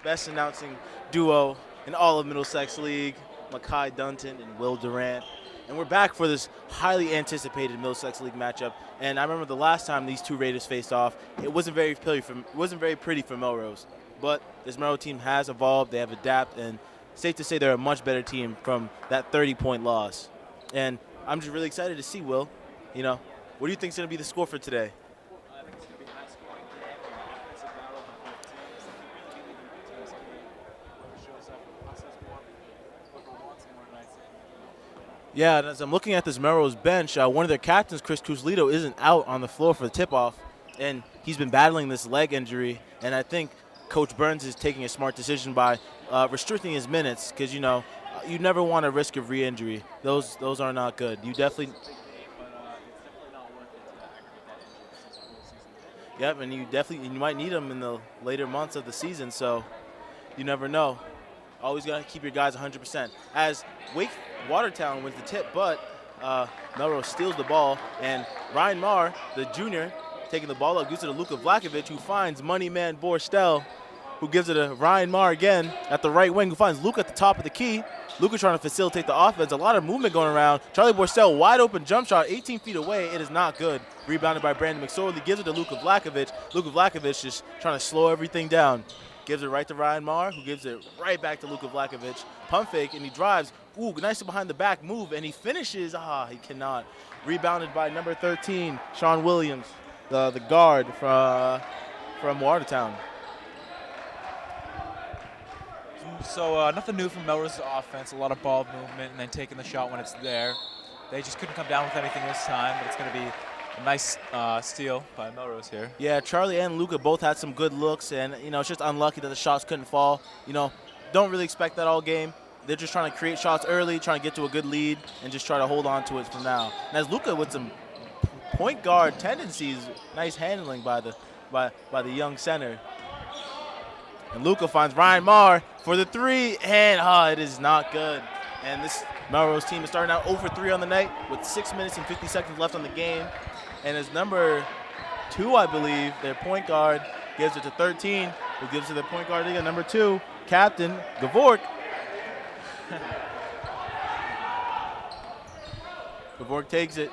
best announcing duo in all of Middlesex League, Makai Dunton and Will Durant. And we're back for this highly anticipated Middlesex League matchup. And I remember the last time these two Raiders faced off, it wasn't very pretty for Melrose. But this Melrose team has evolved, they have adapted, and safe to say they're a much better team from that 30-point loss. And I'm just really excited to see, Will. What do you think is going to be the score for today? I think it's going to be high scoring today. It's a battle of the teams. Whoever shows up with process more, whoever wants more nights. Yeah, and as I'm looking at this Melrose bench, one of their captains, Chris Cuslito, isn't out on the floor for the tip-off, and he's been battling this leg injury. And I think Coach Burns is taking a smart decision by restricting his minutes because, you never want a risk of re-injury. Those are not good. You definitely – Yep, and you might need them in the later months of the season, so you never know. Always got to keep your guys 100%. As Watertown wins the tip, but Melrose steals the ball, and Ryan Marr, the junior, taking the ball up, gives it to Luka Vlakovic, who finds money man Borstel, who gives it to Ryan Marr again at the right wing, who finds Luka at the top of the key. Luka trying to facilitate the offense. A lot of movement going around. Charlie Borstel, wide open jump shot, 18 feet away. It is not good. Rebounded by Brandon McSorley. Gives it to Luka Vlakovic. Luka Vlakovic just trying to slow everything down. Gives it right to Ryan Marr, who gives it right back to Luka Vlakovic. Pump fake, and he drives. Ooh, nice behind the back move, and he finishes. He cannot. Rebounded by number 13, Sean Williams, the guard from Watertown. So nothing new from Melrose's offense, a lot of ball movement and then taking the shot when it's there. They just couldn't come down with anything this time, but it's going to be a nice steal by Melrose here. Yeah, Charlie and Luka both had some good looks, and, it's just unlucky that the shots couldn't fall. Don't really expect that all game. They're just trying to create shots early, trying to get to a good lead, and just try to hold on to it from now. And as Luka with some point guard tendencies, nice handling by the young center. And Luka finds Ryan Marr for the three, and it is not good. And this Melrose team is starting out 0 for 3 on the night with 6 minutes and 50 seconds left on the game. And as number 2, I believe, their point guard gives it to 13, who gives it to the point guard again, number 2, captain Gavork. Gavork takes it.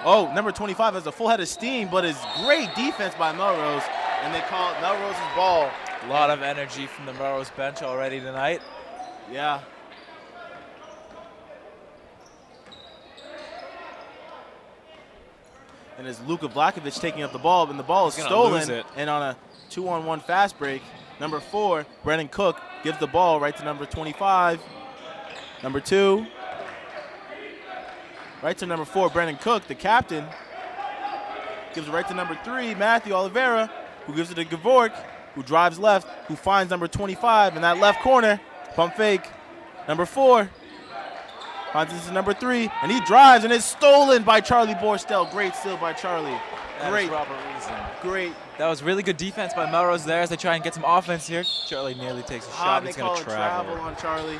Oh, number 25 has a full head of steam, but it's great defense by Melrose, and they call it Melrose's ball. A lot of energy from the Melrose bench already tonight. Yeah. And as Luka Vlakovic taking up the ball, and the ball is stolen, and on a 2-on-1 fast break, number 4, Brennan Cook, gives the ball right to number 25. Number 2, right to number 4, Brennan Cook, the captain, gives it right to number 3, Matthew Oliveira, who gives it to Gavork, who drives left, who finds number 25 in that left corner. Pump fake. Number 4 finds this is number 3, and he drives, and it's stolen by Charlie Borstel. Great steal by Charlie. Great. Robert Reason. Great. That was really good defense by Melrose there as they try and get some offense here. Charlie nearly takes a shot. They He's call going it to travel on Charlie.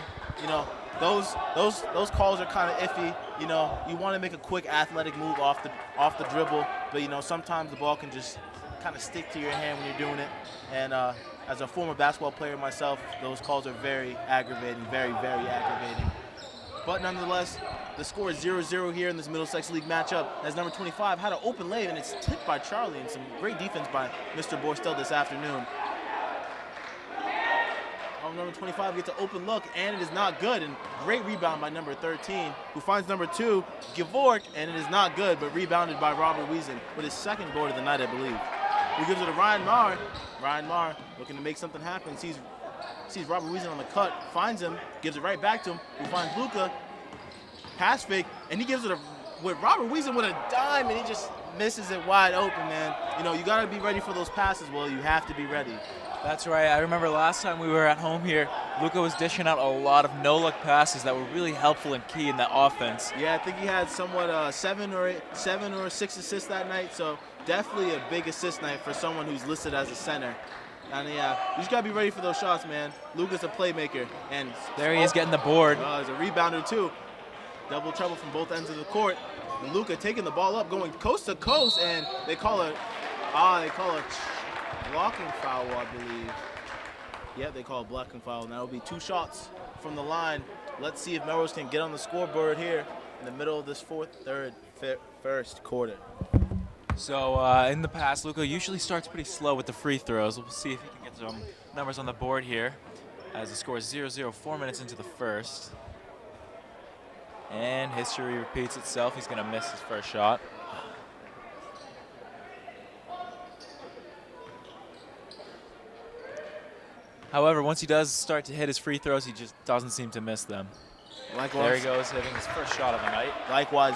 Those calls are kind of iffy. You want to make a quick athletic move off the dribble, but sometimes the ball can just kind of stick to your hand when you're doing it. And as a former basketball player myself, those calls are very aggravating, very, very aggravating. But nonetheless, the score is 0-0 here in this Middlesex League matchup, as number 25 had an open lay, and it's tipped by Charlie, and some great defense by Mr. Borstel this afternoon. Number 25 gets an open look, and it is not good. And great rebound by number 13, who finds number 2, Gavork, and it is not good, but rebounded by Robert Wiesen with his second board of the night, I believe. Who gives it to Ryan Marr. Ryan Marr looking to make something happen. Sees Robert Wiesen on the cut, finds him, gives it right back to him, who finds Luka. Pass fake, and he gives it with Robert Wiesen with a dime, and he just misses it wide open, man. You got to be ready for those passes, Will. You have to be ready. That's right. I remember last time we were at home here, Luka was dishing out a lot of no-look passes that were really helpful and key in that offense. Yeah, I think he had somewhat 7 or 6 assists that night, so definitely a big assist night for someone who's listed as a center. And yeah, you just got to be ready for those shots, man. Luka's a playmaker. And there he is getting the board. He's a rebounder, too. Double trouble from both ends of the court. And Luka taking the ball up, going coast to coast, and they call it blocking foul, I believe. Yeah, they call it blocking foul. And that'll be 2 shots from the line. Let's see if Melrose can get on the scoreboard here in the middle of this first quarter. So in the past, Luca usually starts pretty slow with the free throws. We'll see if he can get some numbers on the board here as the score is 0-0, 4 minutes into the first. And history repeats itself. He's going to miss his first shot. However, once he does start to hit his free throws, he just doesn't seem to miss them. Likewise. There he goes, hitting his first shot of the night. Likewise.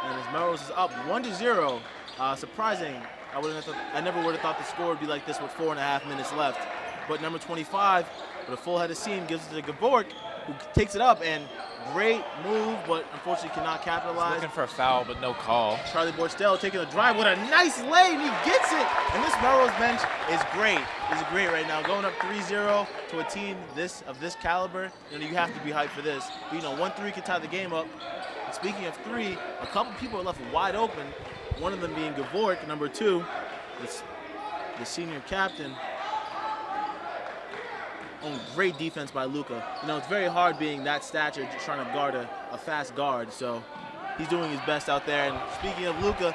And as Melrose is up 1-0, surprising. I never would have thought the score would be like this with 4.5 minutes left. But number 25, with a full head of steam, gives it to Gavork, who takes it up, and great move, but unfortunately cannot capitalize. He's looking for a foul, but no call. Charlie Borstel taking the drive with a nice lane. He gets it. And this Melrose bench is great. It's great right now. Going up 3-0 to a team of this caliber, you have to be hyped for this. But, 1-3 can tie the game up. And speaking of 3, a couple people are left wide open. One of them being Gavork, number 2, the senior captain. Great defense by Luca. It's very hard being that stature, just trying to guard a fast guard. So he's doing his best out there. And speaking of Luca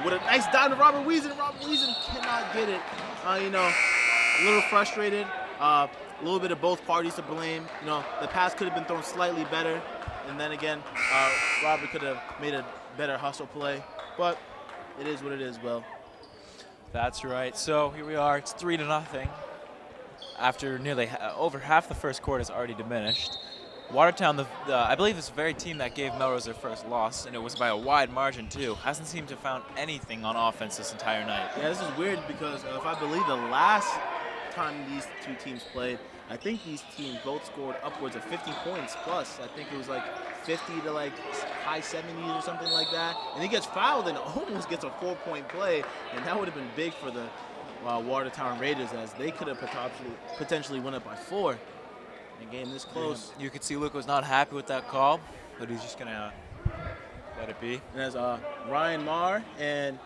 with a nice dive to Robert Wiesen. Robert Wiesen cannot get it. A little frustrated. A little bit of both parties to blame. The pass could have been thrown slightly better. And then again, Robert could have made a better hustle play. But it is what it is, Will. That's right. So here we are. It's 3-0. After nearly over half the first quarter is already diminished. Watertown, I believe this very team that gave Melrose their first loss, and it was by a wide margin too, hasn't seemed to have found anything on offense this entire night. Yeah, this is weird because if I believe the last time these two teams played, I think these teams both scored upwards of 50 points plus. I think it was like 50 to like high 70s or something like that. And he gets fouled and almost gets a 4-point play, and that would have been big for the Watertown Raiders, as they could have potentially won it by 4. A game this close. You could see Luke was not happy with that call, but he's just gonna let it be. And as Ryan Marr and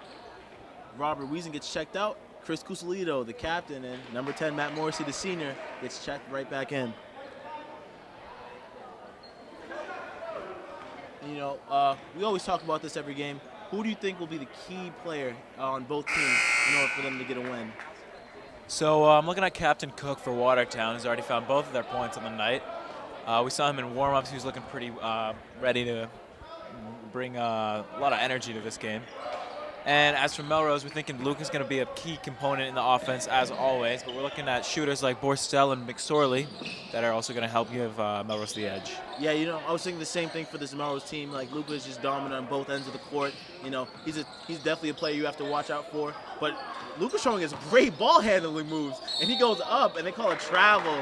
Robert Wiesen gets checked out, Chris Cusolito, the captain, and number 10, Matt Morrissey, the senior, gets checked right back in. And, we always talk about this every game. Who do you think will be the key player on both teams in order for them to get a win? So I'm looking at Captain Cook for Watertown, who's already found both of their points on the night. We saw him in warm-ups. He was looking pretty ready to bring a lot of energy to this game. And as for Melrose, we're thinking Luke is going to be a key component in the offense, as always. But we're looking at shooters like Borstel and McSorley that are also going to help give Melrose the edge. Yeah, I was thinking the same thing for this Melrose team. Like, Luca is just dominant on both ends of the court. He's definitely a player you have to watch out for. But Luca's showing his great ball handling moves, and he goes up, and they call it travel.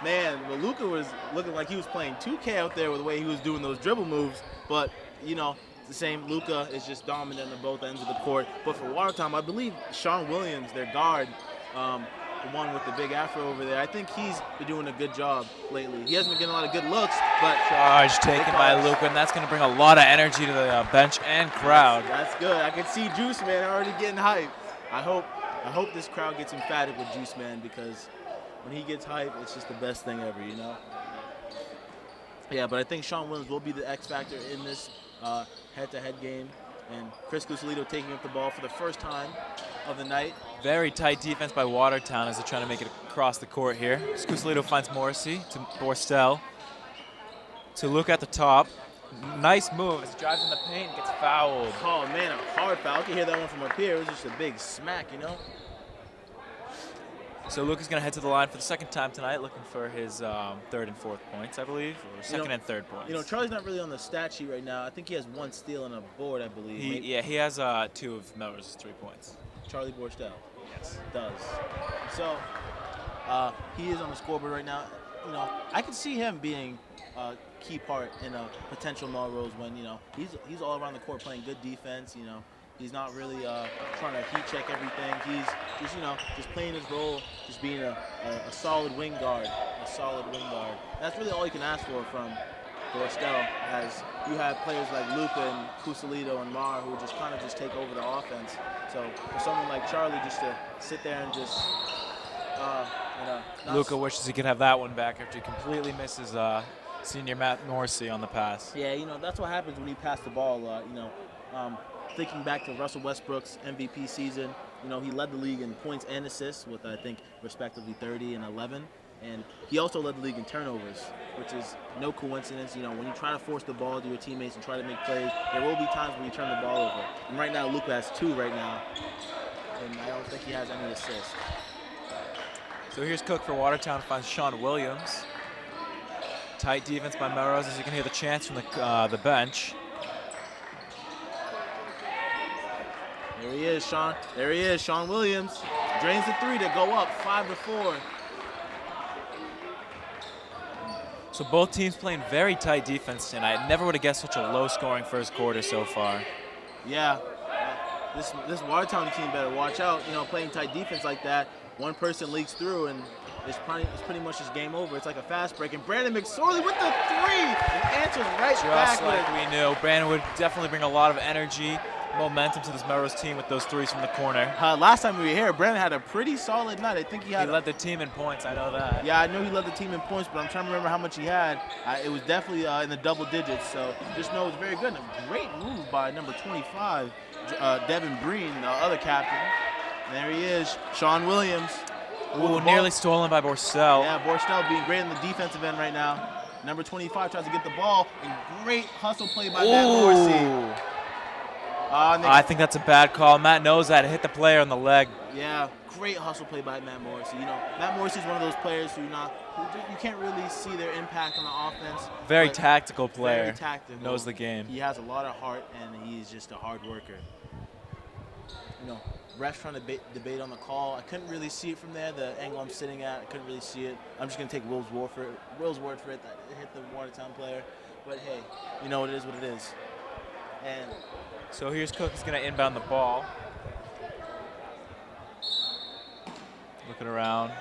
Man, well, Luca was looking like he was playing 2K out there with the way he was doing those dribble moves. But, the same. Luca is just dominant on both ends of the court. But for Watertown, I believe Sean Williams, their guard, the one with the big afro over there, I think he's been doing a good job lately. He hasn't been getting a lot of good looks, but charge taken by Luca, and that's going to bring a lot of energy to the bench and crowd. That's good. I can see Juice Man already getting hyped. I hope this crowd gets emphatic with Juice Man, because when he gets hyped, it's just the best thing ever, Yeah, but I think Sean Williams will be the X factor in this head-to-head game, and Chris Cusolito taking up the ball for the first time of the night. Very tight defense by Watertown as they're trying to make it across the court here. Cusolito finds Morrissey to Borstel to look at the top. Nice move as he drives in the paint and gets fouled. Oh man, a hard foul. I can hear that one from up here. It was just a big smack, So Luke is going to head to the line for the second time tonight, looking for his third and fourth points, I believe, or second and third points. Charlie's not really on the stat sheet right now. I think he has 1 steal and a board, I believe. He has 2 of Melrose's 3 points. Charlie Borstel. Yes. Does. So he is on the scoreboard right now. I could see him being a key part in a potential Melrose win. He's all around the court playing good defense. He's not really trying to heat check everything. He's just playing his role, just being a solid wing guard, That's really all you can ask for from Borstel, as you have players like Luca and Cusalito and Mar who just kind of just take over the offense. So for someone like Charlie just to sit there and just, Luca wishes he could have that one back after he completely misses senior Matt Morrissey on the pass. Yeah, that's what happens when you pass the ball a lot. Thinking back to Russell Westbrook's MVP season, he led the league in points and assists with, I think, respectively 30 and 11. And he also led the league in turnovers, which is no coincidence. When you try to force the ball to your teammates and try to make plays, there will be times when you turn the ball over. And right now, Luka has 2 right now, and I don't think he has any assists. So here's Cook for Watertown, finds Sean Williams. Tight defense by Melrose, as you can hear the chants from the bench. There he is, Sean. There he is, Sean Williams. Drains the 3 to go up 5-4. So both teams playing very tight defense tonight. I never would have guessed such a low-scoring first quarter so far. Yeah, this Watertown team better watch out. Playing tight defense like that, one person leaks through and it's pretty much just game over. It's like a fast break. And Brandon McSorley with the 3 and answers right back. Just like we knew, Brandon would definitely bring a lot of energy, momentum to this Melrose team with those 3s from the corner. Last time we were here, Brandon had a pretty solid night. I think he led the team in points, I know that. Yeah, I know he led the team in points, but I'm trying to remember how much he had. It was definitely in the double digits, so just know it was very good. And a great move by number 25, Devin Breen, the other captain. And there he is, Sean Williams. Ooh, nearly stolen by Borstel. Yeah, Borstel being great in the defensive end right now. Number 25 tries to get the ball, and great hustle play by Matt Morrissey. I think that's a bad call. Matt knows that. It hit the player on the leg. Yeah, great hustle play by Matt Morrissey. Matt Morrissey is one of those players who you can't really see their impact on the offense. Very tactical player. Very tactical. Knows the game. He has a lot of heart, and he's just a hard worker. Refs trying to debate on the call. I couldn't really see it from there. The angle I'm sitting at, I couldn't really see it. I'm just going to take Will's word for it that it hit the Watertown player. But hey, it is what it is. And so here's Cook. He's going to inbound the ball. Looking around.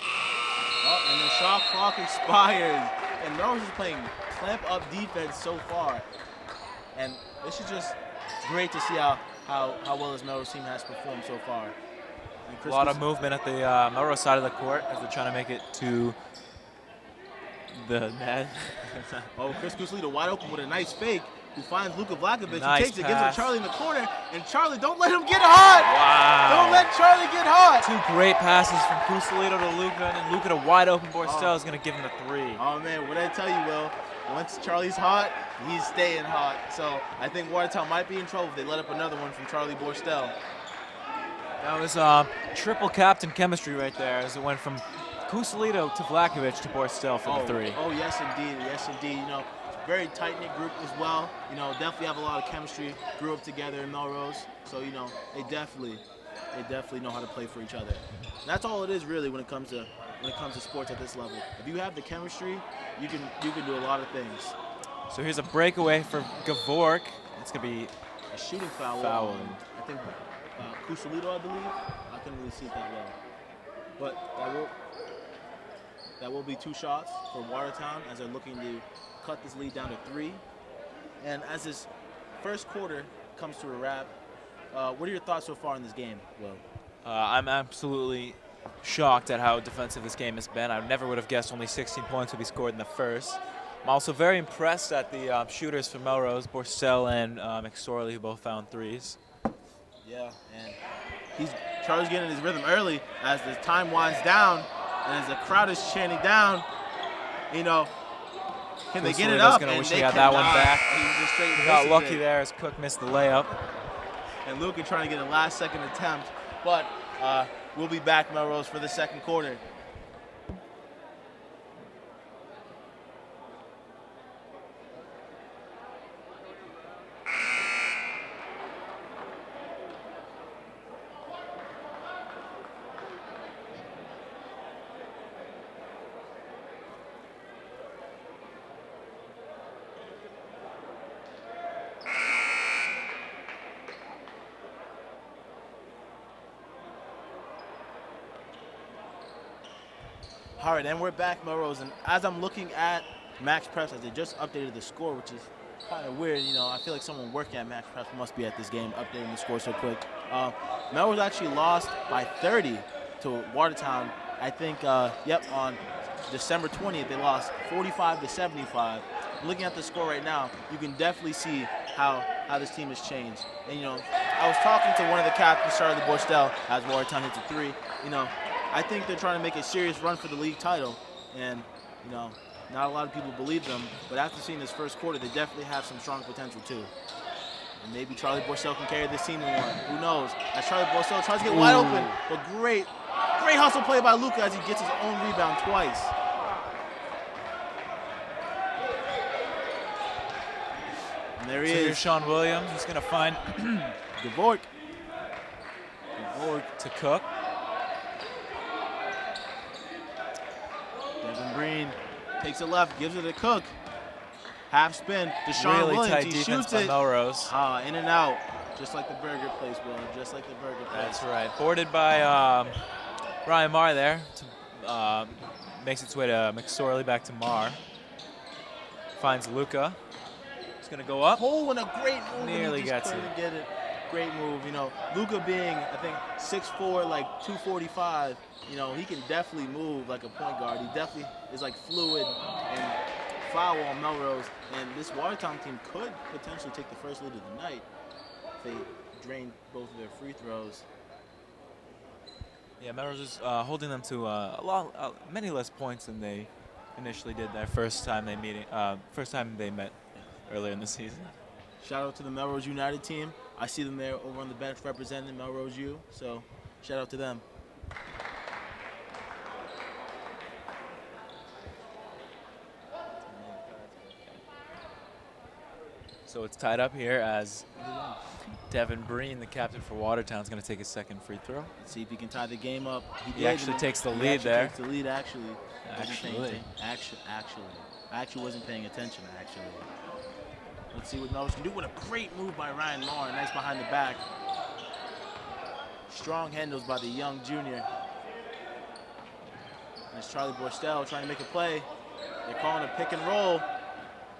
Oh, and the shot clock expires. And Melrose is playing clamp-up defense so far. And this is just great to see how well this Melrose team has performed so far. A lot of movement at the Melrose side of the court as they're trying to make it to the net. Chris Cusalito wide open with a nice fake, who finds Luka Vlakovic, nice who takes pass. it, gives it to Charlie in the corner, and Charlie, don't let him get hot! Wow. Don't let Charlie get hot! 2 great passes from Cusalito to Luka, and then Luka to wide open Borstel is going to give him the 3. Oh man, what did I tell you, Will? Once Charlie's hot, he's staying hot. So I think Watertown might be in trouble if they let up another one from Charlie Borstel. That was triple captain chemistry right there as it went from Cusalito to Vlakovic to Borstel for the 3. Oh, yes, indeed. Yes, indeed. Very tight-knit group as well. Definitely have a lot of chemistry. Grew up together in Melrose. So, they definitely know how to play for each other. And that's all it is really when it comes to sports at this level. If you have the chemistry, you can do a lot of things. So here's a breakaway for Gavork. It's going to be a shooting foul. I think Cusalito, I believe. I couldn't really see it that well. But that will be 2 shots for Watertown as they're looking to cut this lead down to 3. And as this first quarter comes to a wrap, what are your thoughts so far in this game, Will? I'm absolutely shocked at how defensive this game has been. I never would have guessed only 16 points would be scored in the first. I'm also very impressed at the shooters for Melrose, Borstel and McSorley, who both found 3s. Yeah, and Charlie's getting his rhythm early as the time winds down and as the crowd is chanting down, can they get it up? Gonna and wish they he had that one back. He got lucky there as Cook missed the layup. And Luka trying to get a last-second attempt, but we'll be back, Melrose, for the second quarter. All right, and we're back, Melrose. And as I'm looking at Max Preps, as they just updated the score, which is kind of weird. You know, I feel like someone working at Max Preps must be at this game updating the score so quick. Melrose actually lost by 30 to Watertown. I think, on December 20th, they lost 45-75. Looking at the score right now, you can definitely see how this team has changed. And, you know, I was talking to one of the captains, Charlie Borstel, as Watertown hits a 3. You know, I think they're trying to make a serious run for the league title. And, you know, not a lot of people believe them. But after seeing this first quarter, they definitely have some strong potential, too. And maybe Charlie Borstel can carry this team in one. Who knows? As Charlie Borstel tries to get wide open, but great hustle play by Luca as he gets his own rebound twice. And there he is. Here's Sean Williams. He's going to find Dvorak to Cook. Devin Breen takes it left, gives it to Cook. Half spin. Deshaun Really Williams, tight he defense shoots by it. Melrose. In and out. Just like the burger place, Will. Just like the burger place. That's right. Boarded by Ryan Marr there. Makes its way to McSorley, back to Marr. Finds Luca. He's going to go up. Oh, and a great move. Nearly he just gets couldn't it. get it. Great move. You know, Luca being, I think, 6'4", like 245, you know, he can definitely move like a point guard. He definitely is like fluid and foul on Melrose. And this Watertown team could potentially take the first lead of the night if they drain both of their free throws. Yeah, Melrose is holding them to many less points than they initially did their first time they met earlier in the season. Shout out to the Melrose United team. I see them there over on the bench representing Melrose U, so shout out to them. So it's tied up here as Devin Breen, the captain for Watertown, is going to take his second free throw. Let's see if he can tie the game up. He actually takes the He lead actually there. Takes the lead, actually. Actually. I actually wasn't paying attention, actually. Let's see what Melrose can do. What a great move by Ryan Marr. Nice behind the back. Strong handles by the young junior. And it's Charlie Borstel trying to make a play. They're calling a pick and roll.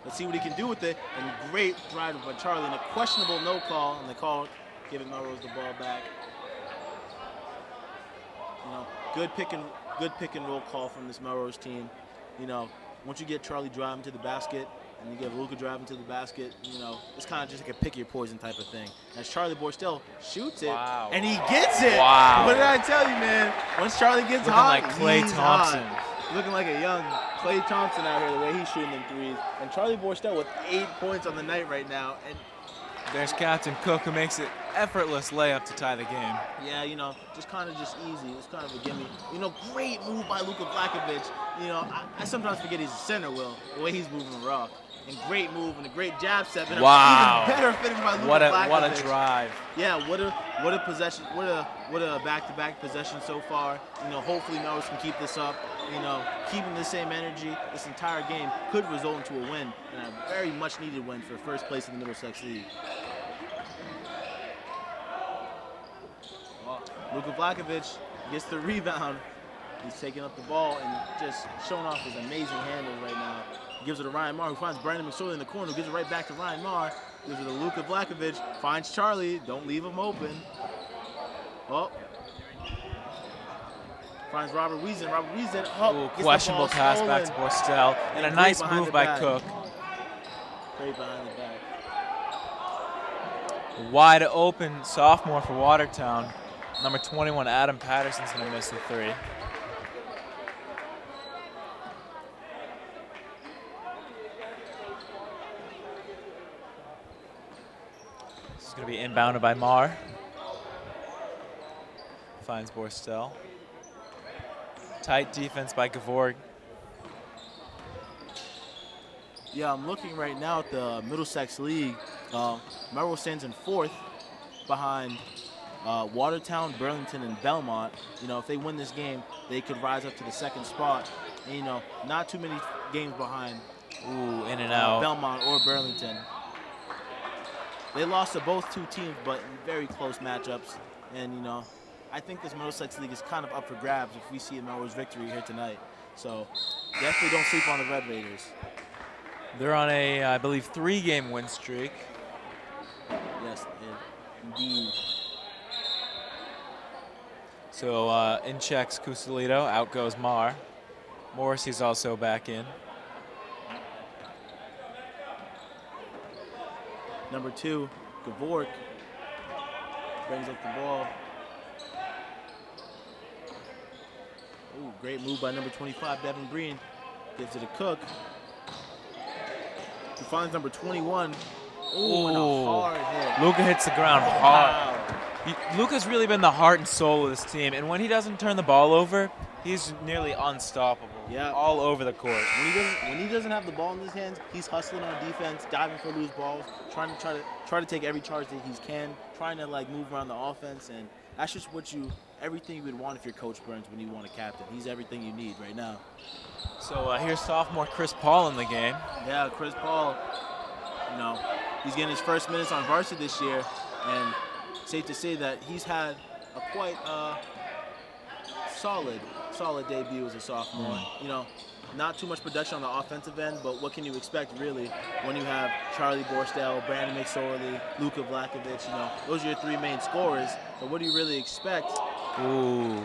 Let's see what he can do with it. And great drive by Charlie. And a questionable no call. And they call, giving Melrose the ball back. You know, good pick and roll call from this Melrose team. You know, once you get Charlie driving to the basket and you get Luca driving to the basket, you know, it's kind of just like a pick your poison type of thing. As Charlie Borstel shoots it, and he gets it. Wow. What did I tell you, man? Once Charlie gets Looking hot, like Klay he's Thompson. hot. Looking like a young Klay Thompson out here, the way he's shooting them threes. And Charlie Borstel with 8 points on the night right now. And there's Captain Cook, who makes it effortless layup to tie the game. yeah, you know, just easy. It's kind of a gimme. You know, great move by Luka Vlakovic. You know, I sometimes forget he's a center, Will, the way he's moving the rock. And great move and a great jab step. And Wow. Even better finish by Luka Vlakovic. What a drive. Yeah, what a possession. What a back-to-back possession so far. You know, hopefully Melrose can keep this up. You know, keeping the same energy this entire game could result into a win, and a very much needed win for first place in the Middlesex League. Luka Vlakovic gets the rebound. He's taking up the ball and just showing off his amazing handles right now. He gives it to Ryan Marr, who finds Brandon McSorley in the corner, who gives it right back to Ryan Marr. Gives it to Luka Vlakovic, finds Charlie, don't leave him open. Oh. Finds Robert Wiesen. Robert Wiesen, Ooh, questionable pass back to Borstel. And a nice move by Cook. Great behind the back. Wide open sophomore for Watertown. Number 21, Adam Patterson's going to miss the three. This is going to be inbounded by Marr. Finds Borstel. Tight defense by Dvorak. Yeah, I'm looking right now at the Middlesex League. Melrose stands in 4th behind Watertown, Burlington, and Belmont. You know, if they win this game, they could rise up to the 2nd spot. And, you know, not too many games behind Ooh, in and out. Belmont or Burlington. They lost to both two teams, but in very close matchups. And, you know, I think this Middlesex League is kind of up for grabs if we see a Melrose victory here tonight. So definitely don't sleep on the Red Raiders. They're on a, I believe, 3-game win streak. Yes, indeed. So in checks Cusilito, out goes Mar. Morrissey's also back in. Number 2, Gavork brings up the ball. Ooh, great move by number 25, Devin Breen. Gives it a Cook. He finds number 21. Ooh, and a hard hit. Luka hits the ground hard. Luka's really been the heart and soul of this team, and when he doesn't turn the ball over, he's nearly unstoppable. Yeah. All over the court. When he doesn't have the ball in his hands, he's hustling on defense, diving for loose balls, trying to take every charge that he can, trying to like move around the offense, and that's just everything you would want if you're Coach Burns when you want a captain. He's everything you need right now. So here's sophomore Chris Paul in the game. Yeah, Chris Paul, he's getting his first minutes on varsity this year, and safe to say that he's had a quite solid debut as a sophomore. Not too much production on the offensive end, but what can you expect really when you have Charlie Borstel, Brandon McSorley, Luka Vlakovic, those are your 3 main scorers. So what do you really expect? Ooh.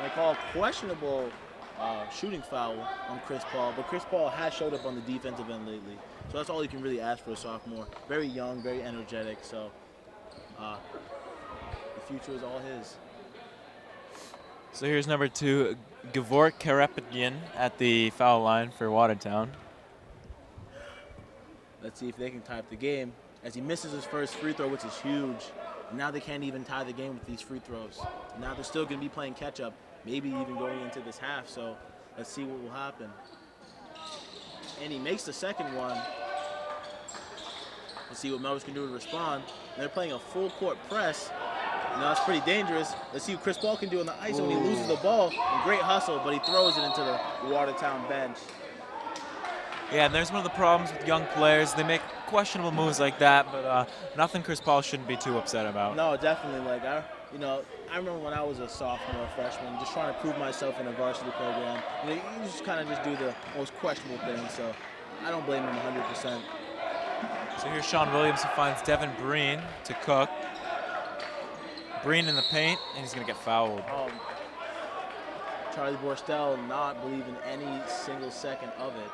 They call questionable shooting foul on Chris Paul, but Chris Paul has showed up on the defensive end lately. So that's all you can really ask for a sophomore. Very young, very energetic, so the future is all his. So here's number 2, Gavork Karapetyan at the foul line for Watertown. Let's see if they can tie up the game as he misses his first free throw, which is huge. And now they can't even tie the game with these free throws. Now they're still going to be playing catch-up, maybe even going into this half, so let's see what will happen. And he makes the second one. Let's see what Melrose can do to respond. And they're playing a full-court press. That's pretty dangerous. Let's see what Chris Paul can do on the ice when he loses the ball. And great hustle, but he throws it into the Watertown bench. Yeah, and there's one of the problems with young players. They make questionable moves like that, but nothing Chris Paul shouldn't be too upset about. No, definitely. I remember when I was a sophomore, freshman, just trying to prove myself in a varsity program. You just kind of just do the most questionable things, so I don't blame him 100%. So here's Sean Williams who finds Devin Breen to Cook. Breen in the paint, and he's going to get fouled. Charlie Borstel not believing any single second of it.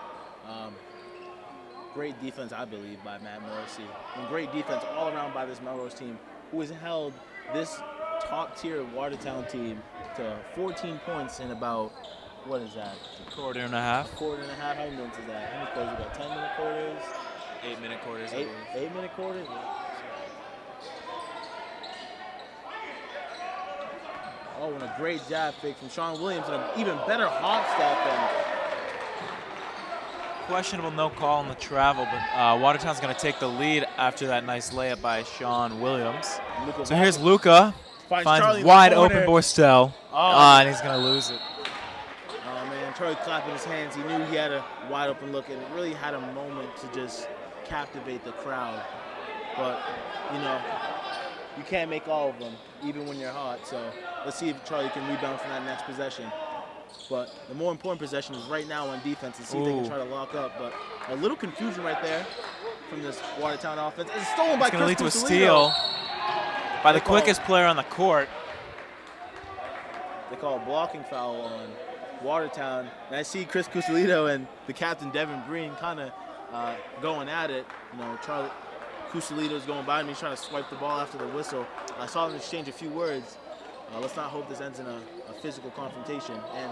Great defense, I believe, by Matt Morrissey. And great defense all around by this Melrose team, who has held this top-tier Watertown team to 14 points in about, what is that? A quarter and a half. How many minutes is that? How many quarters? We got 10-minute quarters? 8-minute quarters. 8-minute quarters? Oh, and a great jab fake from Sean Williams, and an even better hop step than. Questionable no call on the travel, but Watertown's going to take the lead after that nice layup by Sean Williams. So here's Luka, finds wide open Borstel, and he's going to lose it. Oh man, Charlie clapping his hands. He knew he had a wide open look, and really had a moment to just captivate the crowd. But you can't make all of them, even when you're hot. So let's see if Charlie can rebound from that next possession. But the more important possession is right now on defense and see if they can try to lock up. But a little confusion right there from this Watertown offense. It's stolen by Chris Cusilito. It's going to lead to a steal by the quickest player on the court. They call a blocking foul on Watertown. And I see Chris Cusilito and the captain, Devin Breen, kind of going at it. Charlie Cusilito's going by me, trying to swipe the ball after the whistle. I saw them exchange a few words. Let's not hope this ends in a physical confrontation. And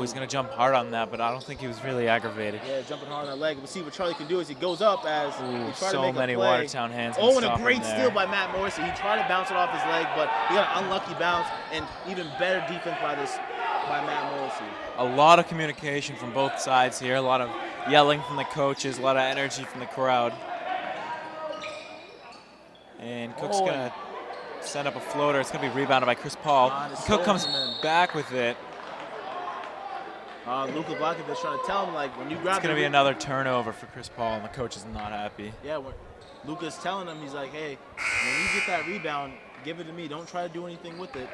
he's going to jump hard on that, but I don't think he was really aggravated. Yeah, jumping hard on that leg. We'll see what Charlie can do as he goes up as he tries to make a play. So many Watertown hands. And a great steal by Matt Morrissey. He tried to bounce it off his leg, but he got an unlucky bounce, and even better defense by Matt Morrissey. A lot of communication from both sides here. A lot of yelling from the coaches. A lot of energy from the crowd. And Cook's going to send up a floater. It's going to be rebounded by Chris Paul. Cook comes back with it. Luka Vlakovic trying to tell him, when you grab it's going to be another turnover for Chris Paul, and the coach is not happy. Yeah, Luka's telling him, he's like, hey, when you get that rebound, give it to me. Don't try to do anything with it.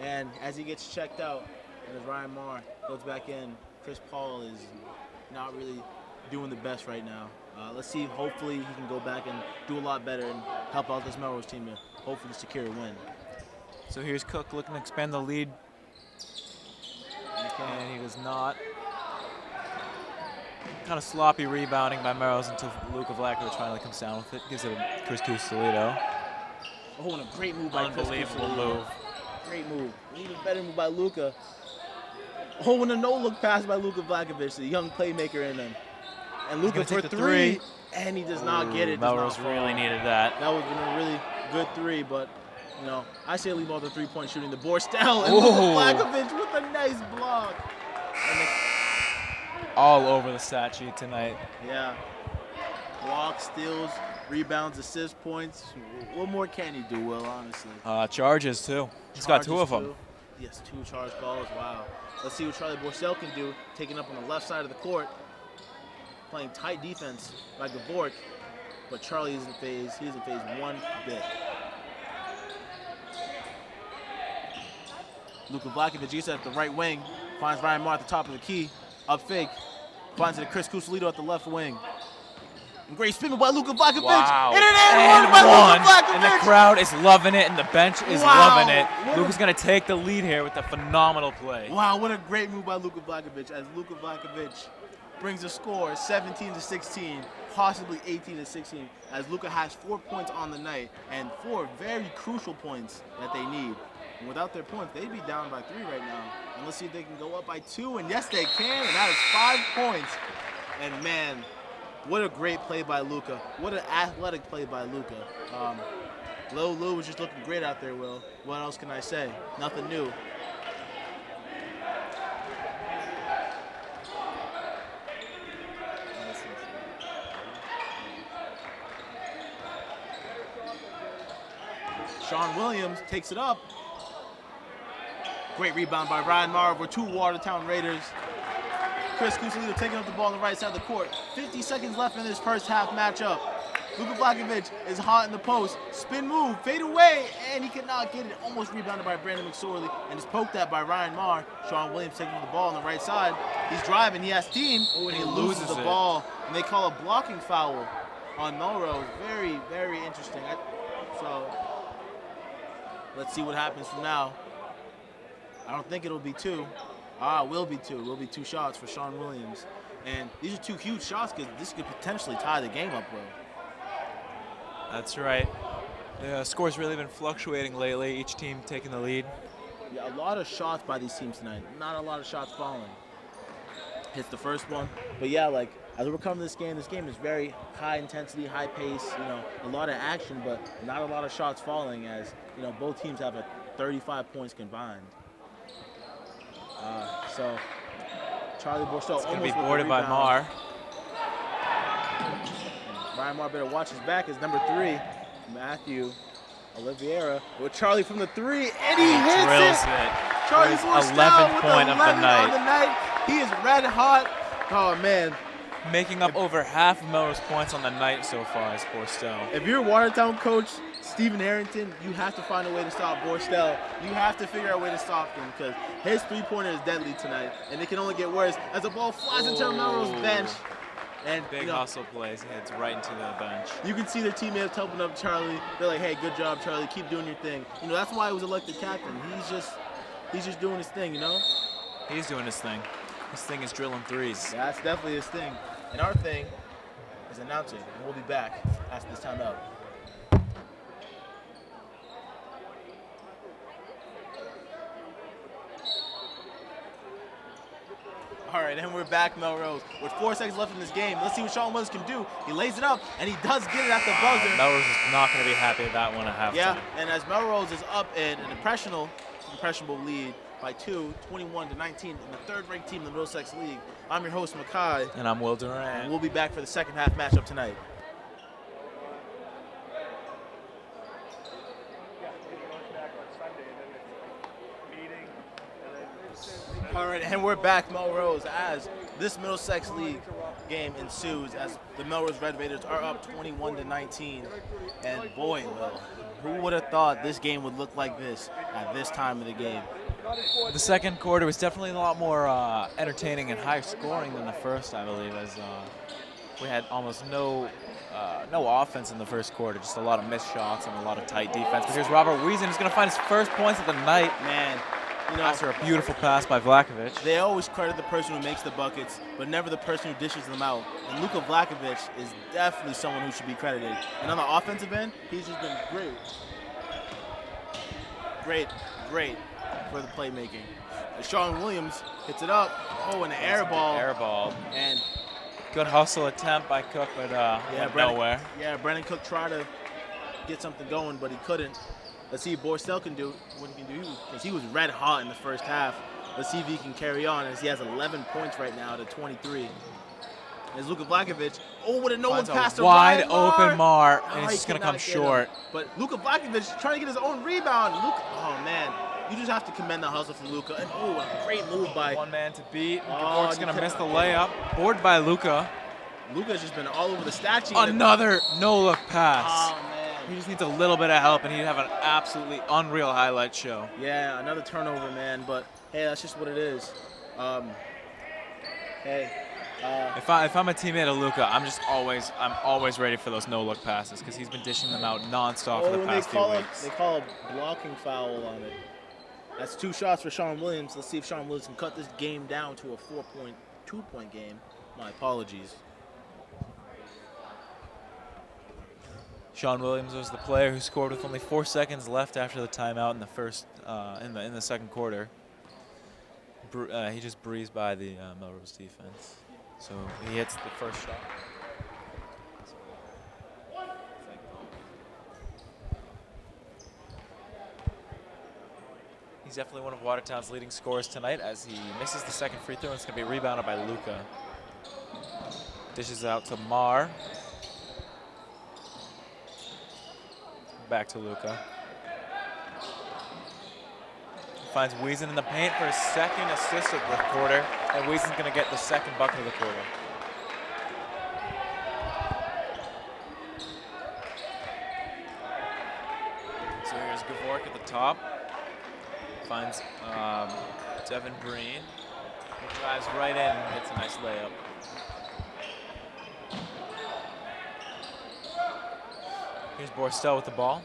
And as he gets checked out, and as Ryan Marr goes back in, Chris Paul is not really doing the best right now. Let's see. Hopefully, he can go back and do a lot better and help out this Melrose team to hopefully secure a win. So here's Cook looking to expand the lead. And he does not. Kind of sloppy rebounding by Melrose until Luka Vlakovic finally comes down with it. Gives it to Chris Toledo. Oh, and a great move by Chris Unbelievable Toledo. move. Great move. An even better move by Luka. Oh, and a no-look pass by Luka Vlakovic, the young playmaker in him. And Luka for three, and he does not get it. Melrose really needed that. That was a really good three, but you know, I say leave all the three-point shooting to Borstel and Luka Vlakovic with a nice block. And all over the stat sheet tonight. yeah, blocks, steals, rebounds, assist points. What more can he do, Will, honestly? Charges, too. He's got two of them. Yes, 2 charge balls. Wow. Let's see what Charlie Borstel can do, taking up on the left side of the court, playing tight defense by Gavork, but Charlie isn't phased. He isn't phased one bit. Luka Vlakovic, he's at the right wing, finds Ryan Marr at the top of the key, up fake, finds it to Chris Cusolito at the left wing. And great spin by Luka Vlakovic. Wow. And an and one by Luka Vlakovic. And the crowd is loving it, and the bench is Wow. loving it. Luka's going to take the lead here with a phenomenal play. Wow, what a great move by Luka Vlakovic as Luka Vlakovic brings a score 17-16, possibly 18-16, as Luka has 4 points on the night and 4 very crucial points that they need. And without their points, they'd be down by 3 right now. And let's see if they can go up by 2, and yes, they can, and that is 5 points. And man, what a great play by Luka. What an athletic play by Luka. Lil was just looking great out there, Will. What else can I say? Nothing new. Sean Williams takes it up. Great rebound by Ryan Marr over 2 Watertown Raiders. Chris Cusolito taking up the ball on the right side of the court. 50 seconds left in this first half matchup. Luka Vlakovic is hot in the post. Spin move, fade away, and he cannot get it. Almost rebounded by Brandon McSorley and is poked at by Ryan Marr. Sean Williams taking the ball on the right side. He's driving, he has steam, and he loses the ball. And they call a blocking foul on Melrose. Very, very interesting. So let's see what happens from now. I don't think it'll be 2. It will be 2. It will be 2 shots for Sean Williams. And these are 2 huge shots because this could potentially tie the game up, Will. That's right. The score's really been fluctuating lately, each team taking the lead. Yeah, a lot of shots by these teams tonight. Not a lot of shots falling. Hits the first one. But yeah, like, as we're coming to this game is very high intensity, high pace, you know, a lot of action, but not a lot of shots falling as, you know, both teams have 35 points combined. So Charlie Borstel It's going to be almost with the boarded by rebound. Marr. Ryan Marr better watch his back as number 3, Matthew Oliveira, with Charlie from the 3, and he hits Drills it. it. Charlie His Borstel 11th with point of the 11 night. on the night. He is red hot. Oh man. Making up over half of Melrose points on the night so far is Borstel. If you're Watertown coach Stephen Harrington, you have to find a way to stop Borstel. You have to figure out a way to stop him because his three-pointer is deadly tonight, and it can only get worse as the ball flies into Melrose bench. And Big hustle plays, heads right into the bench. you can see their teammates helping up Charlie. They're like, "Hey, good job, Charlie. Keep doing your thing." You know, that's why he was elected captain. He's just doing his thing, you know. He's doing his thing. His thing is drilling threes. Yeah, that's definitely his thing. And our thing is announcing, and we'll be back after this timeout. All right, and we're back, Melrose. With 4 seconds left in this game, let's see what Sean Williams can do. He lays it up, and he does get it at the buzzer. Melrose is not going to be happy with that one at halftime. Yeah, and as Melrose is up in an impressionable lead by 2, 21-19, in the 3rd-ranked team in the Middlesex League, I'm your host, Makai. And I'm Will And Durant. we'll be back for the second half matchup tonight. All right, and we're back, Melrose, as this Middlesex League game ensues as the Melrose Red Raiders are up 21-19. And boy, Will, who would have thought this game would look like this at this time of the game? The second quarter was definitely a lot more entertaining and high scoring than the first, I believe, as we had almost no offense in the first quarter, just a lot of missed shots and a lot of tight defense. But here's Robert Wiesen, who's going to find his first points of the night. Man, you know, After a beautiful pass by Vlahovic. they always credit the person who makes the buckets, but never the person who dishes them out. And Luka Vlahovic is definitely someone who should be credited. And on the offensive end, he's just been great. Great for the playmaking. And Sean Williams hits it up. Oh, and an air ball. Air ball. And Good hustle attempt by Cook, but went nowhere. Yeah, Brandon Cook tried to get something going, but he couldn't. Let's see if Borstel can do what he can do, because he was red hot in the first half. Let's see if he can carry on, as he has 11 points right now to 23. There's Luka Vlahovic. Oh, what a no-look pass to wide Ryan open Mar, Oh, and he he's just going to come cannot get short. him. But Luka Vlahovic trying to get his own rebound. Oh, man. You just have to commend the hustle from Luka. And, oh, a great move by... One man to beat. Oh, Gavork's going to miss the layup. Boarded by Luka. Luka's just been all over the stat sheet. Another no-look pass. Oh, man. He just needs a little bit of help, and he'd have an absolutely unreal highlight show. Yeah, another turnover, man. But, hey, that's just what it is. If I'm a teammate of Luka, I'm always ready for those no-look passes because he's been dishing them out nonstop for the past few weeks. They call a blocking foul on it. That's 2 shots for Sean Williams. Let's see if Sean Williams can cut this game down to a 2-point game. My apologies. Sean Williams was the player who scored with only 4 seconds left after the timeout in the first in the second quarter. He just breezed by the Melrose defense, so he hits the first shot. He's definitely one of Watertown's leading scorers tonight, as he misses the second free throw, and it's going to be rebounded by Luka. Dishes out to Mar. Back to Luka. Finds Wiesen in the paint for his second assist of the quarter, and Wiesen's going to get the second bucket of the quarter. So here's Gavork at the top. Finds Devin Breen. He drives right in and gets a nice layup. Here's Borstel with the ball.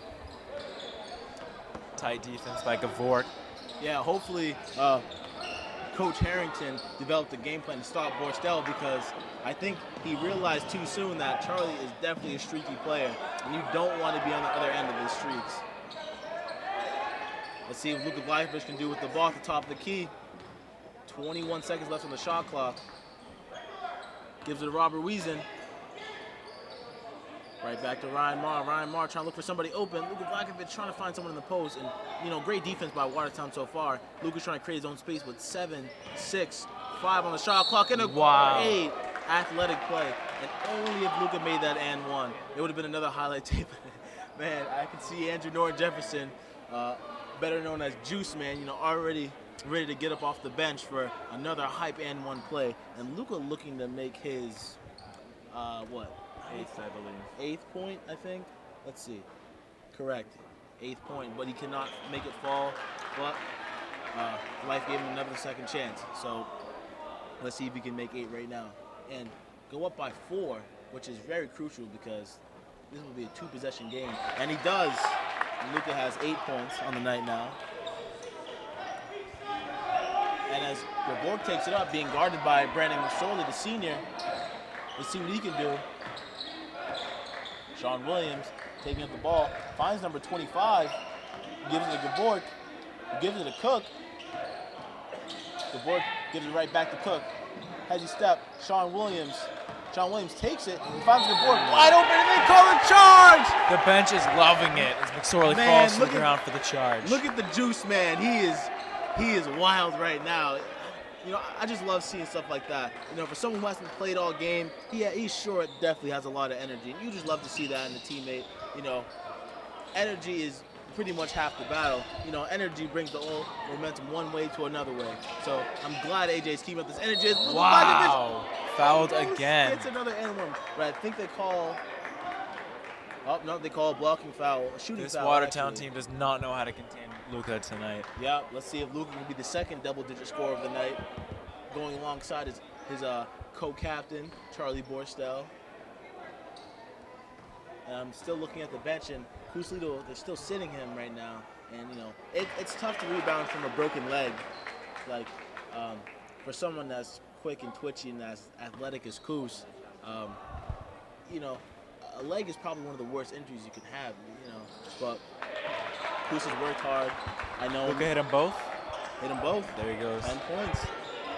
Tight defense by Gavork. Yeah, hopefully Coach Harrington developed a game plan to stop Borstel, because I think he realized too soon that Charlie is definitely a streaky player, and you don't want to be on the other end of his streaks. Let's see if Luka Vlahovic can do with the ball at the top of the key. 21 seconds left on the shot clock. Gives it to Robert Wiesen. Right back to Ryan Marr. Ryan Marr trying to look for somebody open. Luka Vlahovic trying to find someone in the post. And, you know, great defense by Watertown so far. Luka's trying to create his own space with 7, 6, 5 on the shot clock. And a great athletic play. And only if Luka made that and one, it would have been another highlight tape. Man, I can see Andrew Norton Jefferson, better known as Juice Man, you know, already ready to get up off the bench for another hype and one play. And Luka looking to make his, Eighth, I believe. 8th point, I think. Let's see. Correct. 8th point, but he cannot make it fall. But life gave him another second chance. So let's see if he can make 8 right now. And go up by 4, which is very crucial because this will be a 2-possession game. And he does. And Luka has 8 points on the night now. And as Gavork takes it up, being guarded by Brandon McSorley, the senior, let's see what he can do. Sean Williams taking up the ball, finds number 25, gives it to Gavork, gives it to Cook. Gavork gives it right back to Cook. Hezzy step, Sean Williams takes it, and finds Gavork wide open, and they call a charge! The bench is loving it as McSorley falls to the ground for the charge. Look at the juice, man. He is wild right now. You know, I just love seeing stuff like that. You know, for someone who hasn't played all game, he's sure definitely has a lot of energy. And you just love to see that in a teammate. You know, energy is pretty much half the battle. You know, energy brings the whole momentum one way to another way. So I'm glad AJ's keeping up this energy. Wow. Fouled again. It's another N1. But I think they call... Oh, no, they call a blocking foul, a shooting foul. This Watertown team does not know how to contain Luka tonight. Yeah, let's see if Luka can be the second double-digit scorer of the night, going alongside his co-captain, Charlie Borstel. I'm still looking at the bench, and Kuslito, they're still sitting him right now. And, it's tough to rebound from a broken leg. Like, for someone that's quick and twitchy and as athletic as Kus, a leg is probably one of the worst injuries you can have, But Kus has worked hard. I know. Luka hit them both? Hit them both. There he goes. 10 points.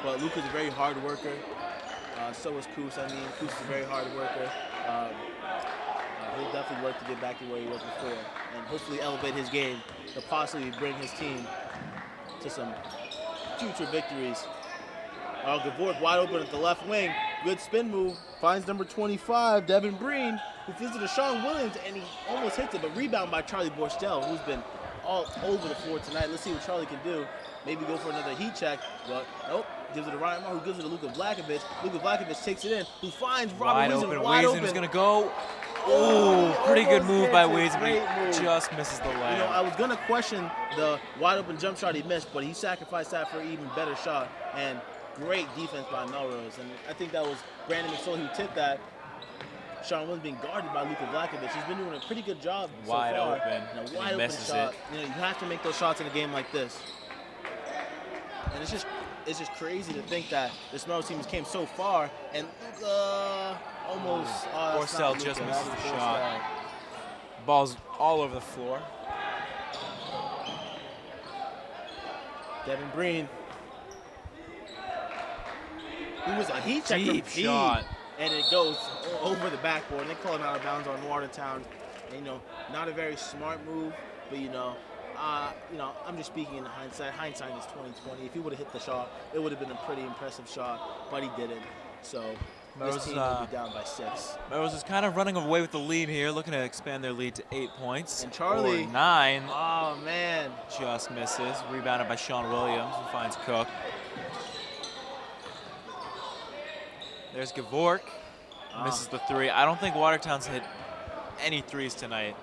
But Luka's a very hard worker. So is Kus. Kus is a very hard worker. He'll definitely work to get back to where he was before, and hopefully elevate his game to possibly bring his team to some future victories. Gavork wide open at the left wing. Good spin move. Finds number 25, Devin Breen, who visited Sean Williams, and he almost hits it, but rebound by Charlie Borstel, who's been all over the floor tonight. Let's see what Charlie can do. Maybe go for another heat check, but nope. Gives it to Ryan Moore, who gives it to Luka Vlahovic. Luka Vlahovic takes it in, who finds Robert Wiesen wide open. Wiesen's going to go. Oh, pretty good move by Wiesen, but he just misses the layup. I was going to question the wide open jump shot he missed, but he sacrificed that for an even better shot. And great defense by Melrose. And I think that was Brandon McSorley who tipped that. Sean Williams being guarded by Luka Vlahovic. He's been doing a pretty good job so far. Wide open. And a wide open shot. You have to make those shots in a game like this. And it's just crazy to think that this Melrose team came so far, and Luka almost. Borstel just misses the shot. Ball's all over the floor. Devin Breen. He was a heat check Deep from shot. And it goes over the backboard. And they call him out of bounds on Watertown. And, not a very smart move, but I'm just speaking in hindsight. Hindsight is 20/20. If he would have hit the shot, it would have been a pretty impressive shot, but he didn't. So this team will be down by 6. Melrose is kind of running away with the lead here, looking to expand their lead to 8 points. And Charlie, or 9. Oh man, just misses. Rebounded by Sean Williams, who finds Cook. There's Gavork. Misses the 3. I don't think Watertown's hit any 3s tonight.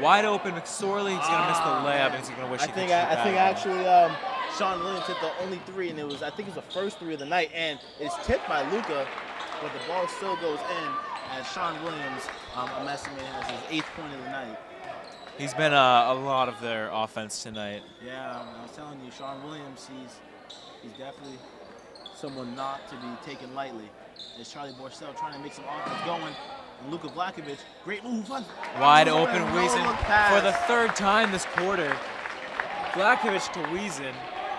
Wide open McSorley. He's going to miss the layup, and he's going to wish he could shoot that. I think actually Sean Williams hit the only 3, and I think it was the first 3 of the night, and it's tipped by Luka, but the ball still goes in as Sean Williams, I'm estimating, has his 8th point of the night. He's been a lot of their offense tonight. Yeah, I was telling you, Sean Williams, he's definitely someone not to be taken lightly. There's Charlie Borstel trying to make some offense going. And Luka Vlahovic, great move. Wide open Wiesen for the 3rd time this quarter. Vlahovic to Wiesen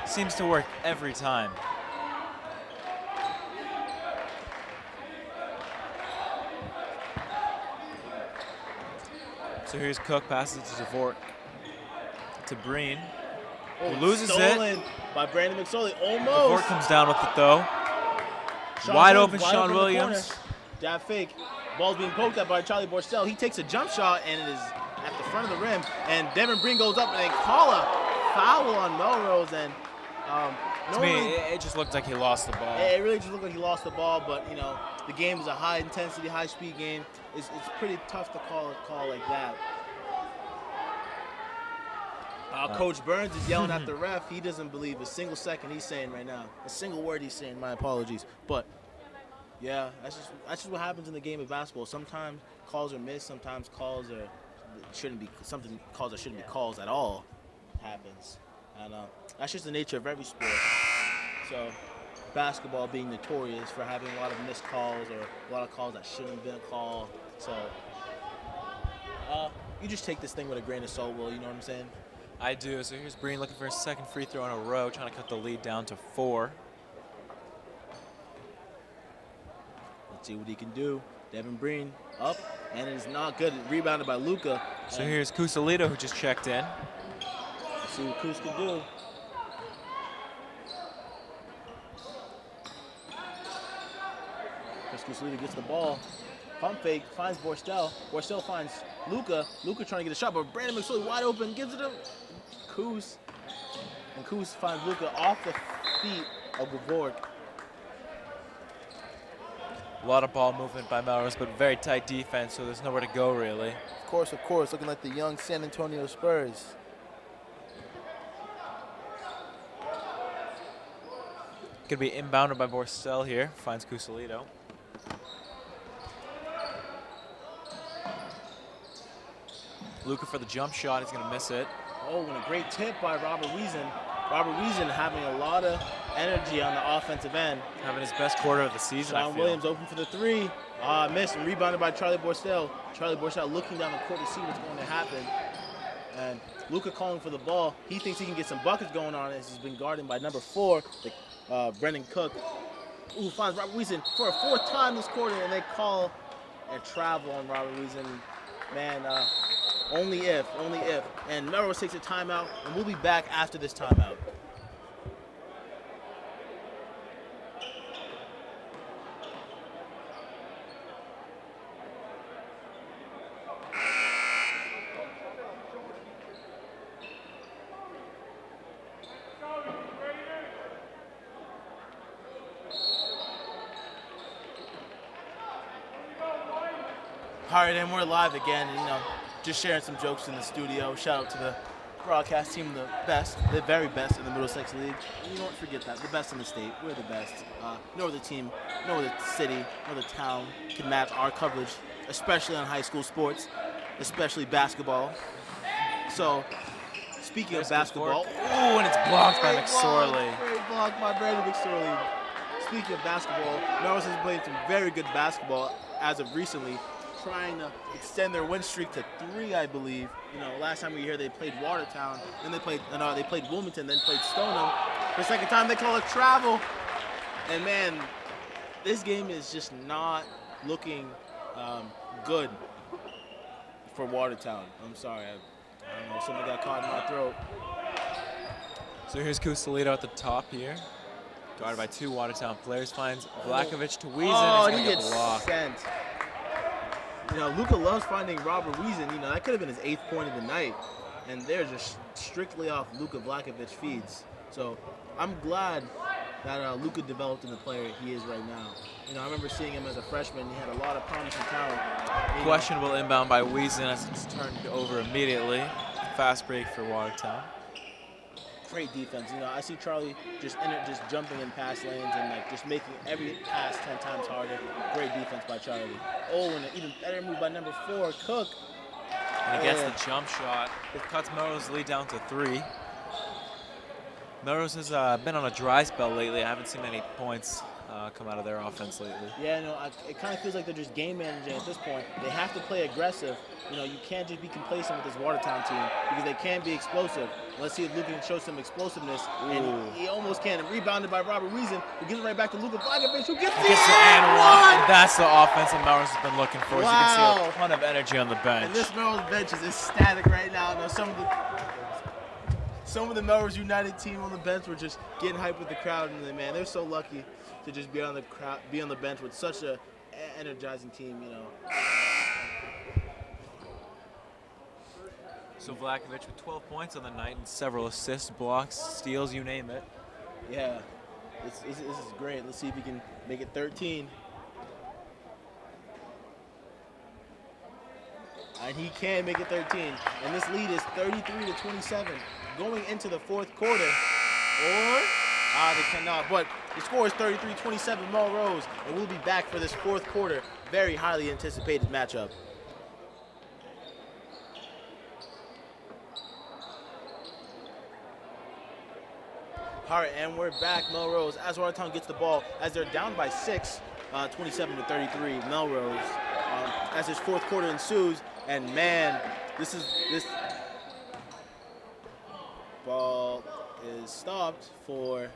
seems to work every time. So here's Cook, passes it to Gavork. To Breen, who loses it. By Brandon McSorley, almost. Gavork comes down with it though. Wide open Sean Williams. Jab fake. Ball's being poked at by Charlie Borstel. He takes a jump shot and it is at the front of the rim. And Devin Breen goes up and they call a foul on Melrose. And to me, it just looked like he lost the ball. It really just looked like he lost the ball. But the game is a high intensity, high speed game. It's pretty tough to call a call like that. Coach Burns is yelling at the ref. He doesn't believe a single second he's saying right now. A single word he's saying. My apologies. But yeah, that's just what happens in the game of basketball. Sometimes calls are missed. Sometimes calls shouldn't be calls at all. Happens, and that's just the nature of every sport. So, basketball being notorious for having a lot of missed calls or a lot of calls that shouldn't have been a call. So, you just take this thing with a grain of salt, Will. You know what I'm saying? I do. So here's Breen looking for his 2nd free throw in a row, trying to cut the lead down to 4. Let's see what he can do. Devin Breen up, and it is not good. Rebounded by Luka. So here's Kusalito, who just checked in. Let's see what Kus can do. Kusalito gets the ball. Pump fake, finds Borstel. Borstel finds Luka. Luka trying to get a shot, but Brandon McSorley wide open, gives it to Kus. And Kus finds Luka off the feet of Gavork. A lot of ball movement by Melrose, but very tight defense, so there's nowhere to go, really. Of course, looking like the young San Antonio Spurs. Gonna be inbounded by Borstel here, finds Kusalito. Luka for the jump shot. He's going to miss it. Oh, and a great tip by Robert Wiesen. Robert Wiesen having a lot of energy on the offensive end. Having his best quarter of the season, I Sean feel. Williams open for the three. Missed and rebounded by Charlie Borstel. Charlie Borstel looking down the court to see what's going to happen. And Luka calling for the ball. He thinks he can get some buckets going on as he's been guarded by number 4, Brendan Cook. Ooh, finds Robert Wiesen for a 4th time this quarter, and they call a travel on Robert Wiesen. Man, only if. And Melrose takes a timeout, and we'll be back after this timeout. All right, and we're live again, and just sharing some jokes in the studio. Shout out to the broadcast team, the best, the very best in the Middlesex League. You don't forget that, the best in the state. We're the best. No other team, no other city, no other town can match our coverage, especially on high school sports, especially basketball. So, speaking of basketball, oh, and it's blocked by McSorley. Great block by Brandon McSorley. Speaking of basketball, Melrose has played some very good basketball as of recently, trying to extend their win streak to 3, I believe. Last time we were here, they played Watertown, then they played Wilmington, then played Stoneham. For the second time, they call it travel. And man, this game is just not looking good for Watertown. I'm sorry, I don't know, something got caught in my throat. So here's Kustalito at the top here. Guarded by 2 Watertown players, finds Vlakovic to Wiesen. Oh, He's he gonna gets get blocked. sent. Luka loves finding Robert Wiesen. That could have been his 8th point of the night. And they're just strictly off Luka Vlakovic feeds. So I'm glad that Luka developed in the player he is right now. I remember seeing him as a freshman. He had a lot of promising talent. Questionable inbound by Wiesen as it's turned over immediately. Fast break for Watertown. Great defense. I see Charlie just jumping in pass lanes and just making every pass 10 times harder. Great defense by Charlie. Oh, and an even better move by number 4, Cook. And he gets the jump shot. It cuts Melrose lead down to 3. Melrose has been on a dry spell lately. I haven't seen any points come out of their offense lately. Yeah, it kind of feels like they're just game managing at this point. They have to play aggressive. You can't just be complacent with this Watertown team because they can be explosive. Let's see if Luka can show some explosiveness. Ooh. And he almost can. Rebounded by Robert Wiesen, who gives it right back to Luka Vlakovic, who gets the and one. And that's the offense that Melrose has been looking for. Wow. As you can see a ton of energy on the bench. And this Melrose bench is ecstatic right now. Some of the Melrose United team on the bench were just getting hyped with the crowd, and man, they're so lucky to just be on the bench with such a energizing team. So Vlakovic with 12 points on the night and several assists, blocks, steals, you name it. Yeah, this is great. Let's see if he can make it 13. And he can make it 13. And this lead is 33-27 going into the 4th quarter. Or, they cannot. But the score is 33-27 Melrose. And we'll be back for this 4th quarter. Very highly anticipated matchup. All right, and we're back, Melrose, as Watertown gets the ball, as they're down by 6, 27-33, Melrose, as this 4th quarter ensues, and man, this ball is stopped for,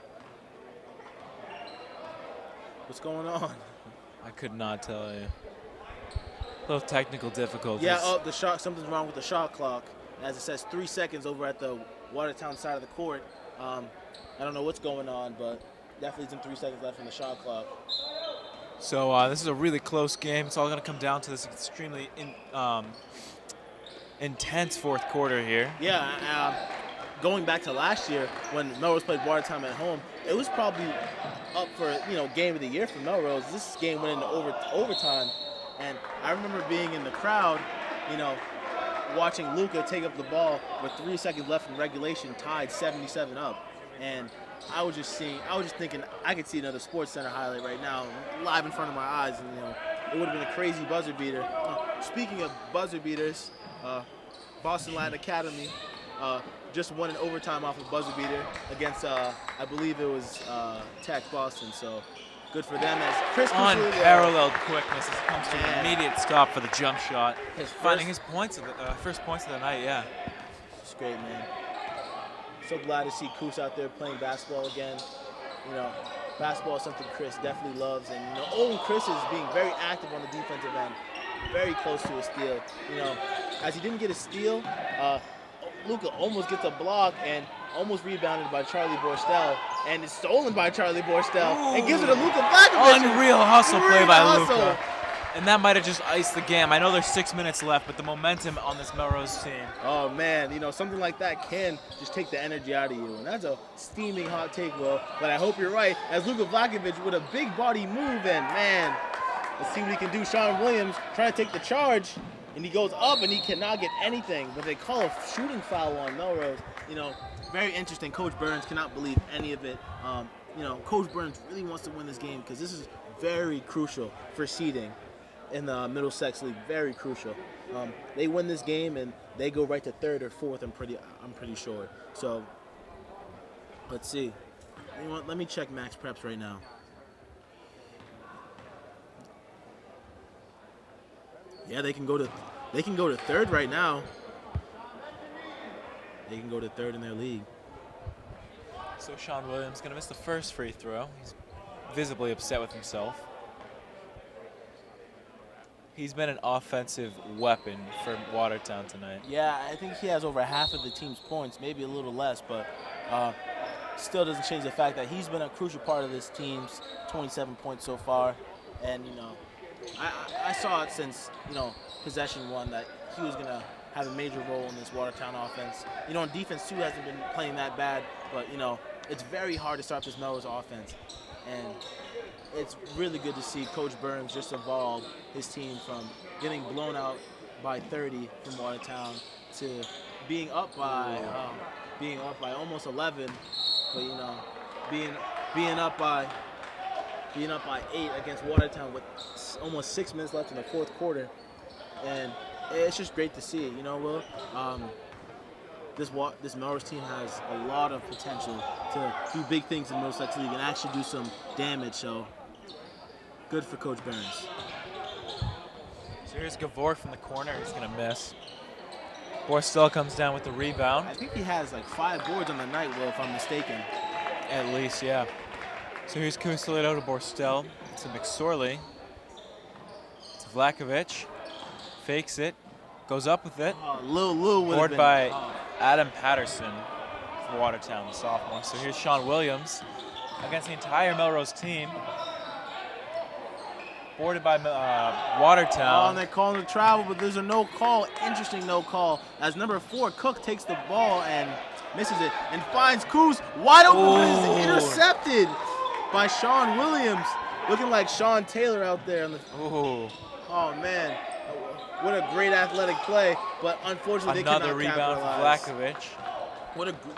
what's going on? I could not tell you. Little technical difficulties. Yeah, something's wrong with the shot clock, as it says 3 seconds over at the Watertown side of the court. I don't know what's going on, but definitely some 3 seconds left on the shot clock. So this is a really close game. It's all going to come down to this extremely intense 4th quarter here. Yeah, going back to last year when Melrose played Watertown at home, it was probably up for game of the year for Melrose. This game went into overtime, and I remember being in the crowd, watching Luka take up the ball with 3 seconds left in regulation, tied 77 up. And I was just thinking I could see another Sports Center highlight right now, live in front of my eyes, and it would have been a crazy buzzer beater. Speaking of buzzer beaters, Boston Latin Academy just won in overtime off a buzzer beater against, I believe it was Tech Boston. So good for them. As Chris Unparalleled quickness as it comes to an immediate stop for the jump shot. Finding his first points of the night, yeah. It's great, man. So glad to see Coos out there playing basketball again. You know, basketball is something Chris definitely loves. And, you know, Chris is being very active on the defensive end. Very close to a steal. You know, as he didn't get a steal, Luka almost gets a block and almost rebounded by Charlie Borstel, and it's stolen by Charlie Borstel and gives it to Luka Blakovic. Unreal hustle play by Luka. And that might have just iced the game. I know there's 6 minutes left, but the momentum on this Melrose team. Oh, man, you know, something like that can just take the energy out of you. And that's a steaming hot take, Will. But I hope you're right, as Luka Blakovic with a big body move, and, man, let's see what he can do. Sean Williams trying to take the charge, and he goes up, and he cannot get anything. But they call a shooting foul on Melrose. You know, very interesting. Coach Burns cannot believe any of it. You know, Coach Burns really wants to win this game because this is very crucial for seeding in the Middlesex League. Very crucial. They win this game, and they go right to third or fourth. I'm pretty sure. So let's see. You know what? Let me check Max Preps right now. Yeah, they can go to third right now. They can go to third in their league. So Sean Williams gonna miss the first free throw. He's visibly upset with himself. He's been an offensive weapon for Watertown tonight. Yeah, I think he has over half of the team's points, maybe a little less, but still doesn't change the fact that he's been a crucial part of this team's 27 points so far. And, you know, I saw it since, you know, possession one that he was going to have a major role in this Watertown offense. You know, on defense, too, hasn't been playing that bad, but, you know, it's very hard to stop this Melrose offense. And it's really good to see Coach Burns just evolve his team from getting blown out by 30 from Watertown to being up by almost 11, but, you know, being up by 8 against Watertown with almost 6 minutes left in the fourth quarter. And it's just great to see, you know, Will. This Melrose team has a lot of potential to do big things in Middlesex League and actually do some damage. So good for Coach Burns. So here's Gavor from the corner. He's going to miss. Borstel comes down with the rebound. I think he has like 5 boards on the night, Will, if I'm mistaken. At least, yeah. So here's Kusalito to Borstel. To McSorley. To Vlakovic. Fakes it. Goes up with it. Lil Board by Adam Patterson for Watertown, the sophomore. So here's Sean Williams against the entire Melrose team. Boarded by Watertown. Oh, and they're calling the travel, but there's a no call. Interesting no call. As number 4, Cook takes the ball and misses it and finds Coos wide open, but is intercepted by Sean Williams. Looking like Sean Taylor out there. Oh, man. What a great athletic play, but unfortunately another they cannot rebound capitalize. for Vlakovic.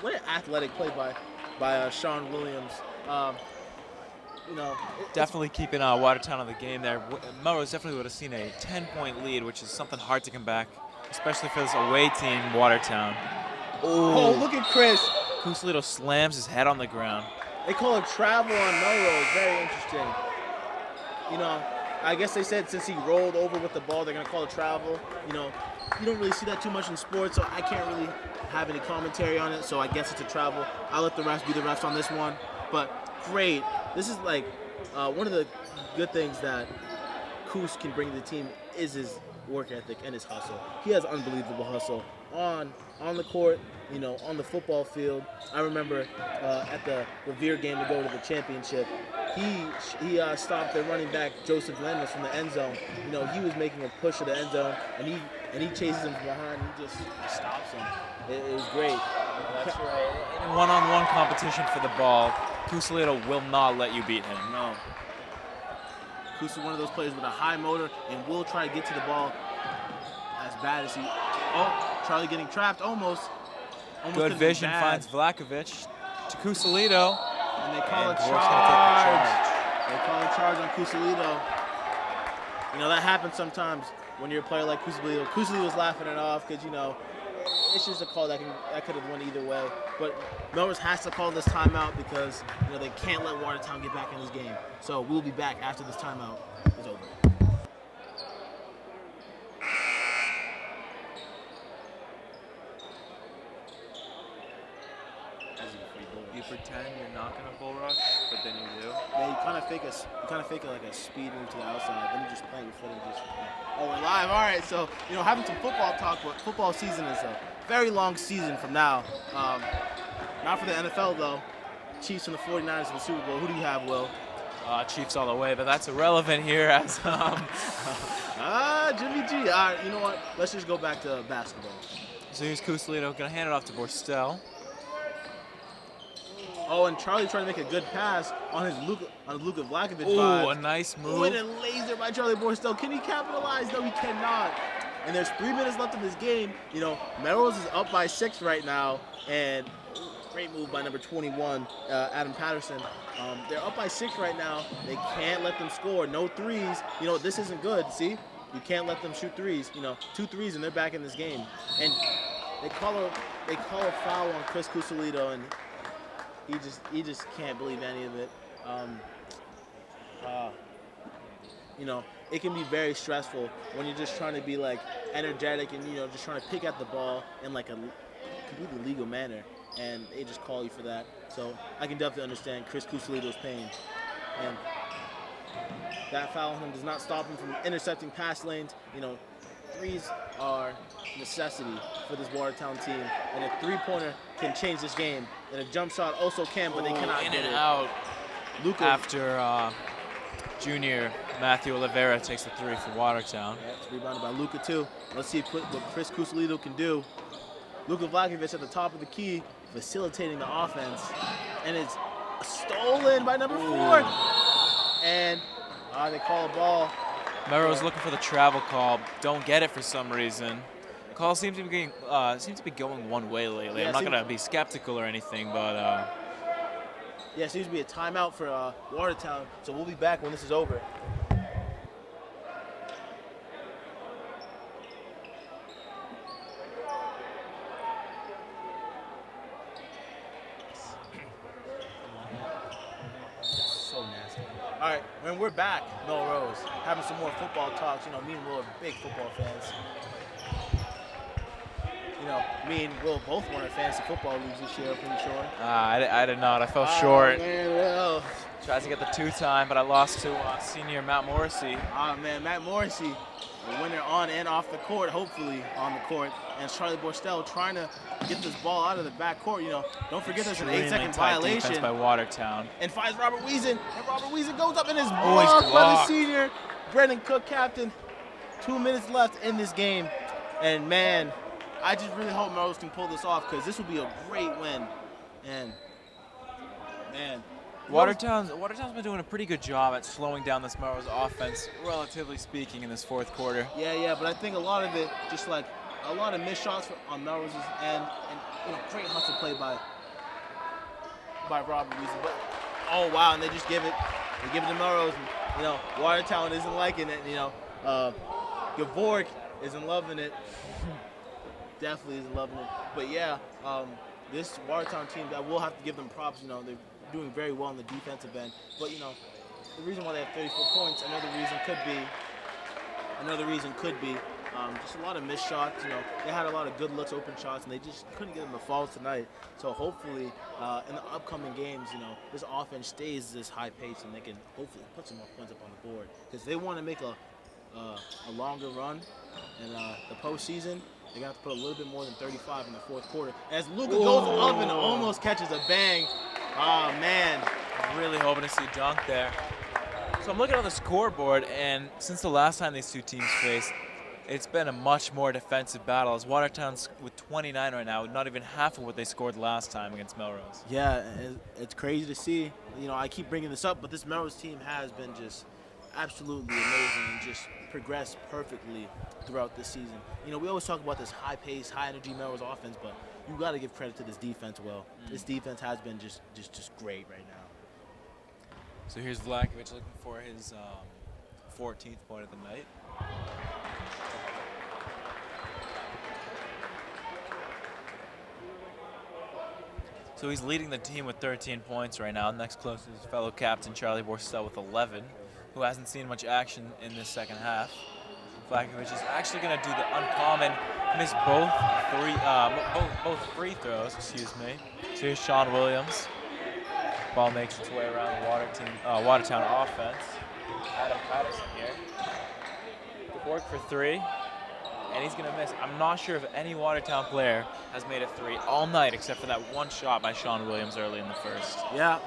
What an athletic play by Sean Williams. You know, definitely keeping Watertown on the game there. Melrose definitely would have seen a 10-point lead, which is something hard to come back, especially for this away team, Watertown. Oh, look at Chris. Kusalito slams his head on the ground. They call it travel on Melrose. Very interesting. You know, I guess they said since he rolled over with the ball, they're going to call it travel. You know, you don't really see that too much in sports, so I can't really have any commentary on it, so I guess it's a travel. I'll let the refs be the refs on this one. But great. This is like one of the good things that Coos can bring to the team is his work ethic and his hustle. He has unbelievable hustle on the court, you know, on the football field. I remember at the Revere game to go to the championship, he stopped the running back Joseph Landis from the end zone. You know, he was making a push to the end zone, and he chases him from behind. He just stops him. It was great. That's right. In one-on-one competition for the ball, Kusalito will not let you beat him. No. Kus is one of those players with a high motor and will try to get to the ball as bad as he. Oh, Charlie getting trapped almost. Good vision finds Vlakovic to Kusalito. And they call a charge. They call a charge on Kusalito. You know, that happens sometimes when you're a player like Kusalito. Kusalito was laughing it off because, you know, it's just a call that could have went either way. But Melrose has to call this timeout because they can't let Watertown get back in this game. So we'll be back after this timeout is over. You pretend you're not going to bull rush, but then you do. Yeah, you kind of fake like a speed move to the outside. Then you just plant your foot and just. Oh, we're live. All right. So having some football talk, but football season is a very long season from now. Not for the NFL though. Chiefs and the 49ers in the Super Bowl. Who do you have, Will? Chiefs all the way, but that's irrelevant here as Jimmy G. All right. You know what? Let's just go back to basketball. So here's Cusolino going to hand it off to Borstel. Oh, and Charlie trying to make a good pass on his Luka Vlahovic Ooh, vibe. a nice move. Ooh, and a laser by Charlie Borstel. Can he capitalize? No, he cannot. And there's 3 minutes left in this game. Melrose is up by 6 right now, and great move by number 21, Adam Patterson. They're up by 6 right now. They can't let them score. No threes. This isn't good. See, you can't let them shoot threes. 2 threes and they're back in this game. And they call a foul on Chris Cusolino, and he just can't believe any of it. It can be very stressful when you're just trying to be like energetic and just trying to pick at the ball in like a completely legal manner, and they just call you for that. So I can definitely understand Chris Cusolino's pain, and that foul on him does not stop him from intercepting pass lanes. Threes are necessity for this Watertown team, and a 3-pointer can change this game, and a jump shot also can, but they cannot in get and it. out. Luka After junior Matthew Oliveira takes the 3 for Watertown. Yeah, it's rebounded by Luka too. Let's see what Chris Cusolino can do. Luka Vlahovic at the top of the key, facilitating the offense, and it's stolen by number 4. And they call a ball. Melrose looking for the travel call. Don't get it for some reason. The call seems to be going one way lately. Yeah, I'm not going to be skeptical or anything, but yeah, it seems to be a timeout for Watertown. So we'll be back when this is over. So nasty. All right, when we're back, Melrose, having some more football talks. Me and Will are big football fans. Me and Will both won our fantasy football leagues this year, I'm pretty sure. I did not. I fell short. Man, Will. Tried to get the 2-time, but I lost to senior Matt Morrissey. Man, Matt Morrissey, a winner on and off the court, hopefully on the court. And Charlie Borstel trying to get this ball out of the back court. Don't forget there's an 8-second violation. Defense by Watertown. And finds Robert Wiesen. And Robert Wiesen goes up and is he's blocked by the blocked. senior Brendan Cook, captain. 2 minutes left in this game. And man, I just really hope Melrose can pull this off because this will be a great win. And man, Watertown's been doing a pretty good job at slowing down this Melrose offense, relatively speaking, in this 4th quarter. Yeah, but I think a lot of it, just like a lot of missed shots on Melrose's end, and great hustle play by Robert Wiesen. But oh wow, and they just give it to Melrose. And, Watertown isn't liking it. Gavork isn't loving it. Definitely isn't loving it. But yeah, this Watertown team, I will have to give them props. They're doing very well on the defensive end. But the reason why they have 34 points, another reason could be just a lot of missed shots. They had a lot of good looks, open shots, and they just couldn't get them to fall tonight. So hopefully, in the upcoming games, this offense stays this high pace, and they can hopefully put some more points up on the board because they want to make a longer run in the postseason. They're going to have to put a little bit more than 35 in the 4th quarter. As Luka goes up and almost catches a bang. Oh, man. I'm really hoping to see dunk there. So I'm looking on the scoreboard, and since the last time these two teams faced, it's been a much more defensive battle. As Watertown's with 29 right now, not even half of what they scored last time against Melrose. Yeah, it's crazy to see. I keep bringing this up, but this Melrose team has been just absolutely amazing and just progressed perfectly throughout this season. We always talk about this high-paced, high-energy Melrose offense, but you got to give credit to this defense. This defense has been just great right now. So here's Vlahovic looking for his 14th point of the night. So he's leading the team with 13 points right now. Next closest is fellow captain Charlie Borstel with 11, who hasn't seen much action in this second half. Flakovic is actually going to do the uncommon, miss both free throws. Excuse me. So here's Sean Williams. Ball makes its way around the Watertown offense. Adam Patterson here. Good work for three, and he's going to miss. I'm not sure if any Watertown player has made a three all night except for that one shot by Sean Williams early in the first. Yeah.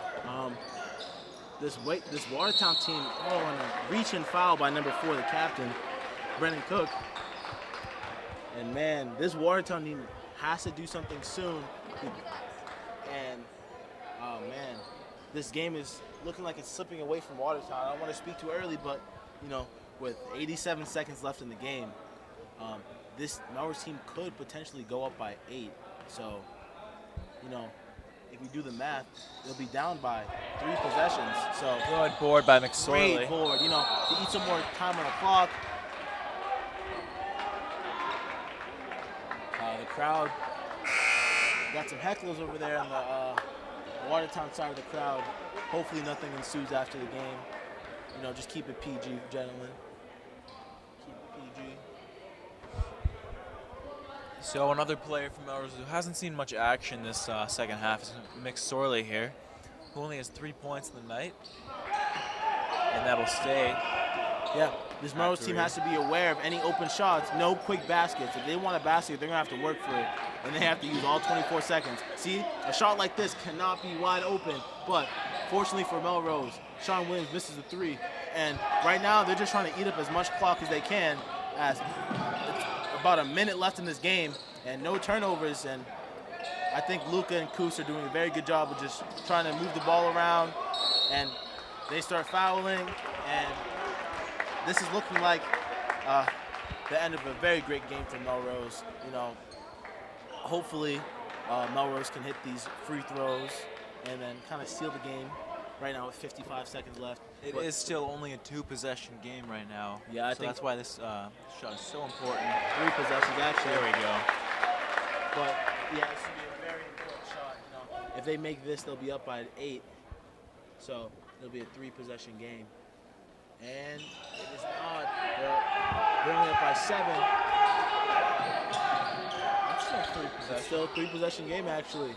This Watertown team, on a reach and foul by number 4, the captain, Brennan Cook. And man, this Watertown team has to do something soon. And oh man, this game is looking like it's slipping away from Watertown. I don't want to speak too early, but with 87 seconds left in the game, this Melrose team could potentially go up by 8. So, if we do the math, they'll be down by 3 possessions. So good board by McSorley. Great board, to eat some more time on the clock. The crowd got some hecklers over there on the Watertown side of the crowd. Hopefully nothing ensues after the game. Just keep it PG, gentlemen. Keep it PG. So another player from Melrose who hasn't seen much action this second half is McSorley here, who only has 3 points in the night, and that'll stay. Yeah, this Melrose team has to be aware of any open shots, no quick baskets. If they want a basket, they're going to have to work for it, and they have to use all 24 seconds. See, a shot like this cannot be wide open, but fortunately for Melrose, Sean Williams misses a 3, and right now they're just trying to eat up as much clock as they can, as it's about a minute left in this game, and no turnovers, and I think Luca and Coos are doing a very good job of just trying to move the ball around, and they start fouling, and this is looking like the end of a very great game for Melrose. Hopefully Melrose can hit these free throws and then kind of seal the game. Right now with 55 seconds left. It is still only a 2-possession game right now. Yeah, I so think that's why this shot is so important. 3 possessions actually. There we go. But yeah, this will be a very important shot. If they make this, they'll be up by 8. So it'll be a 3-possession game. And it is not. They're only up by 7. That's still 3 possessions. It's still a 3-possession game actually.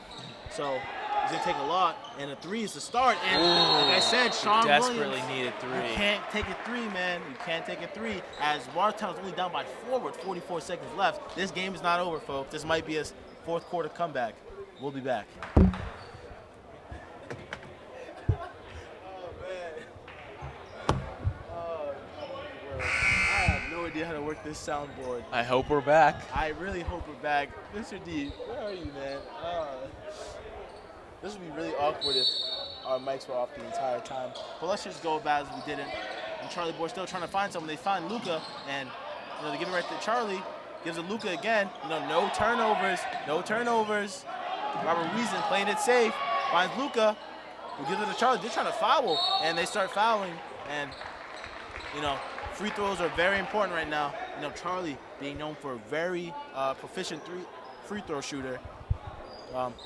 So it's going to take a lot, and a 3 is the start. And like I said, Sean desperately Williams, needed 3. You can't take a 3, man. You can't take a 3. As Watertown's only down by 4 with 44 seconds left. This game is not over, folks. This might be a 4th quarter comeback. We'll be back. I have no idea how to work this soundboard. I hope we're back. I really hope we're back. Mr. D, where are you, man? This would be really awkward if our mics were off the entire time. But let's just go about as we didn't. And Charlie Borstel trying to find someone. They find Luca, and they give it right to Charlie. Gives it Luca again. No turnovers. No turnovers. Robert Wiesen playing it safe. Finds Luca, who gives it to Charlie. They're trying to foul, and they start fouling. And free throws are very important right now. Charlie being known for a very proficient free throw shooter.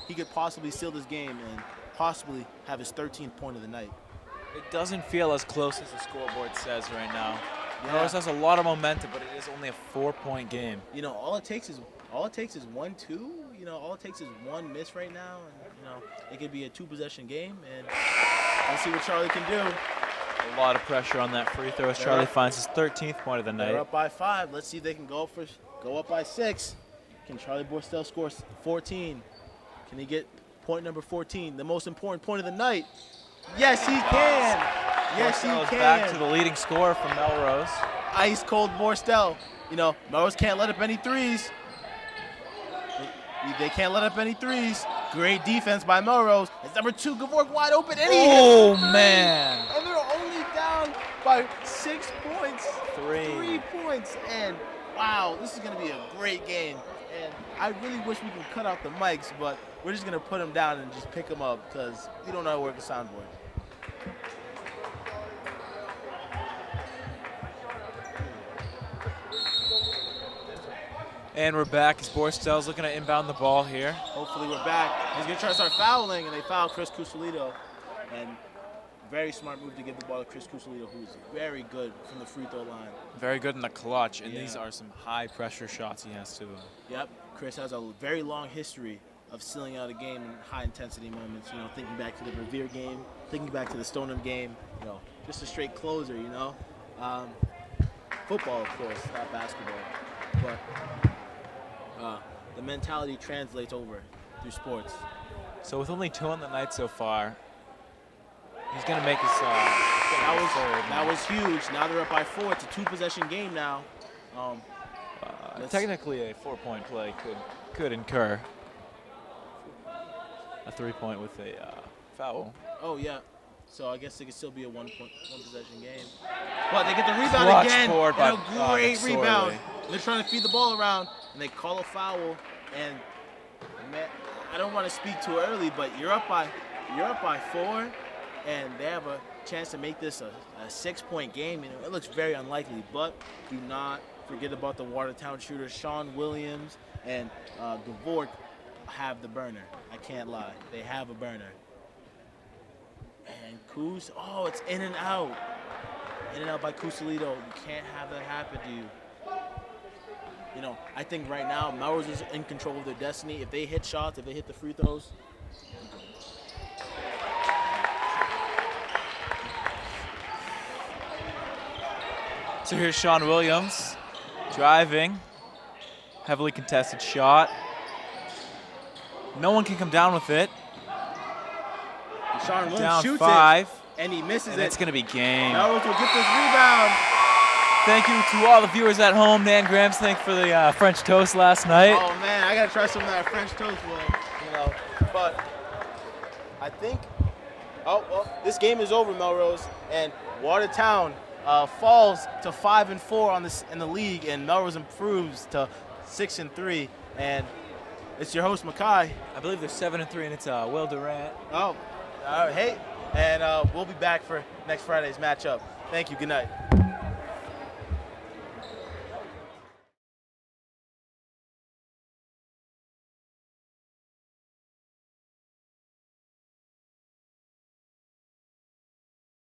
He could possibly seal this game and possibly have his 13th point of the night. It doesn't feel as close as the scoreboard says right now. Yeah. Melrose has a lot of momentum, but it is only a 4-point game. All it takes is 1-2. All it takes is one miss right now, and it could be a 2-possession game. And let's see what Charlie can do. A lot of pressure on that free throw as Charlie finds his 13th point of the night. They're up by 5. Let's see if they can go up by 6. Can Charlie Borstel score 14? Can he get point number 14, the most important point of the night? Yes, he can. Yes, he can. Back to the leading scorer from Melrose. Ice cold Borstel. Melrose can't let up any threes. They can't let up any threes. Great defense by Melrose. It's number 2, Gavork wide open. And Man. And they're only down by 6 points. 3 points. And wow, this is going to be a great game. And I really wish we could cut out the mics, but we're just going to put them down and just pick them up because we don't know how to work a soundboard. And we're back as Borstel's looking to inbound the ball here. Hopefully we're back. He's going to try to start fouling, and they foul Chris Cusolito. And very smart move to give the ball to Chris Cusolito, who's very good from the free throw line. Very good in the clutch, and Yeah. these are some high-pressure shots he has to. Yep, Chris has a very long history of sealing out a game in high-intensity moments. You know, thinking back to the Revere game, thinking back to the Stoneham game. You know, just a straight closer. You know, football, of course, not basketball, but the mentality translates over through sports. So with only 2 on the night so far, he's going to make his That was huge. Now they're up by 4. It's a 2-possession game now. Technically, a 4-point play could incur a 3-point with a foul. Oh yeah. So I guess it could still be a 1-possession game. But they get the rebound Clutch again. forward by And a great McSorley. rebound. They're trying to feed the ball around, and they call a foul. And man, I don't want to speak too early, but you're up by 4, and they have a chance to make this a 6-point game. And it looks very unlikely. But do not forget about the Watertown shooters, Sean Williams and Dvorak have the burner. I can't lie. They have a burner. And Kuz, oh, it's in and out. In and out by Cusolito. You can't have that happen to you. You know, I think right now Melrose is in control of their destiny. If they hit shots, if they hit the free throws. So here's Sean Williams driving. Heavily contested shot. No one can come down with it. And Sean Williams Down shoots 5. it, and he misses And it. it's going to be game. Melrose will get this rebound. Thank you to all the viewers at home. Nan Grams, thank you for the French toast last night. Oh man, I gotta try some of that French toast, you know. But I think, oh well, this game is over, Melrose, and Watertown falls to 5-4 on this in the league, and Melrose improves to 6-3. And it's your host, Makai. I believe they're 7-3, and it's Will Durant. Oh, hey, and we'll be back for next Friday's matchup. Thank you. Good night.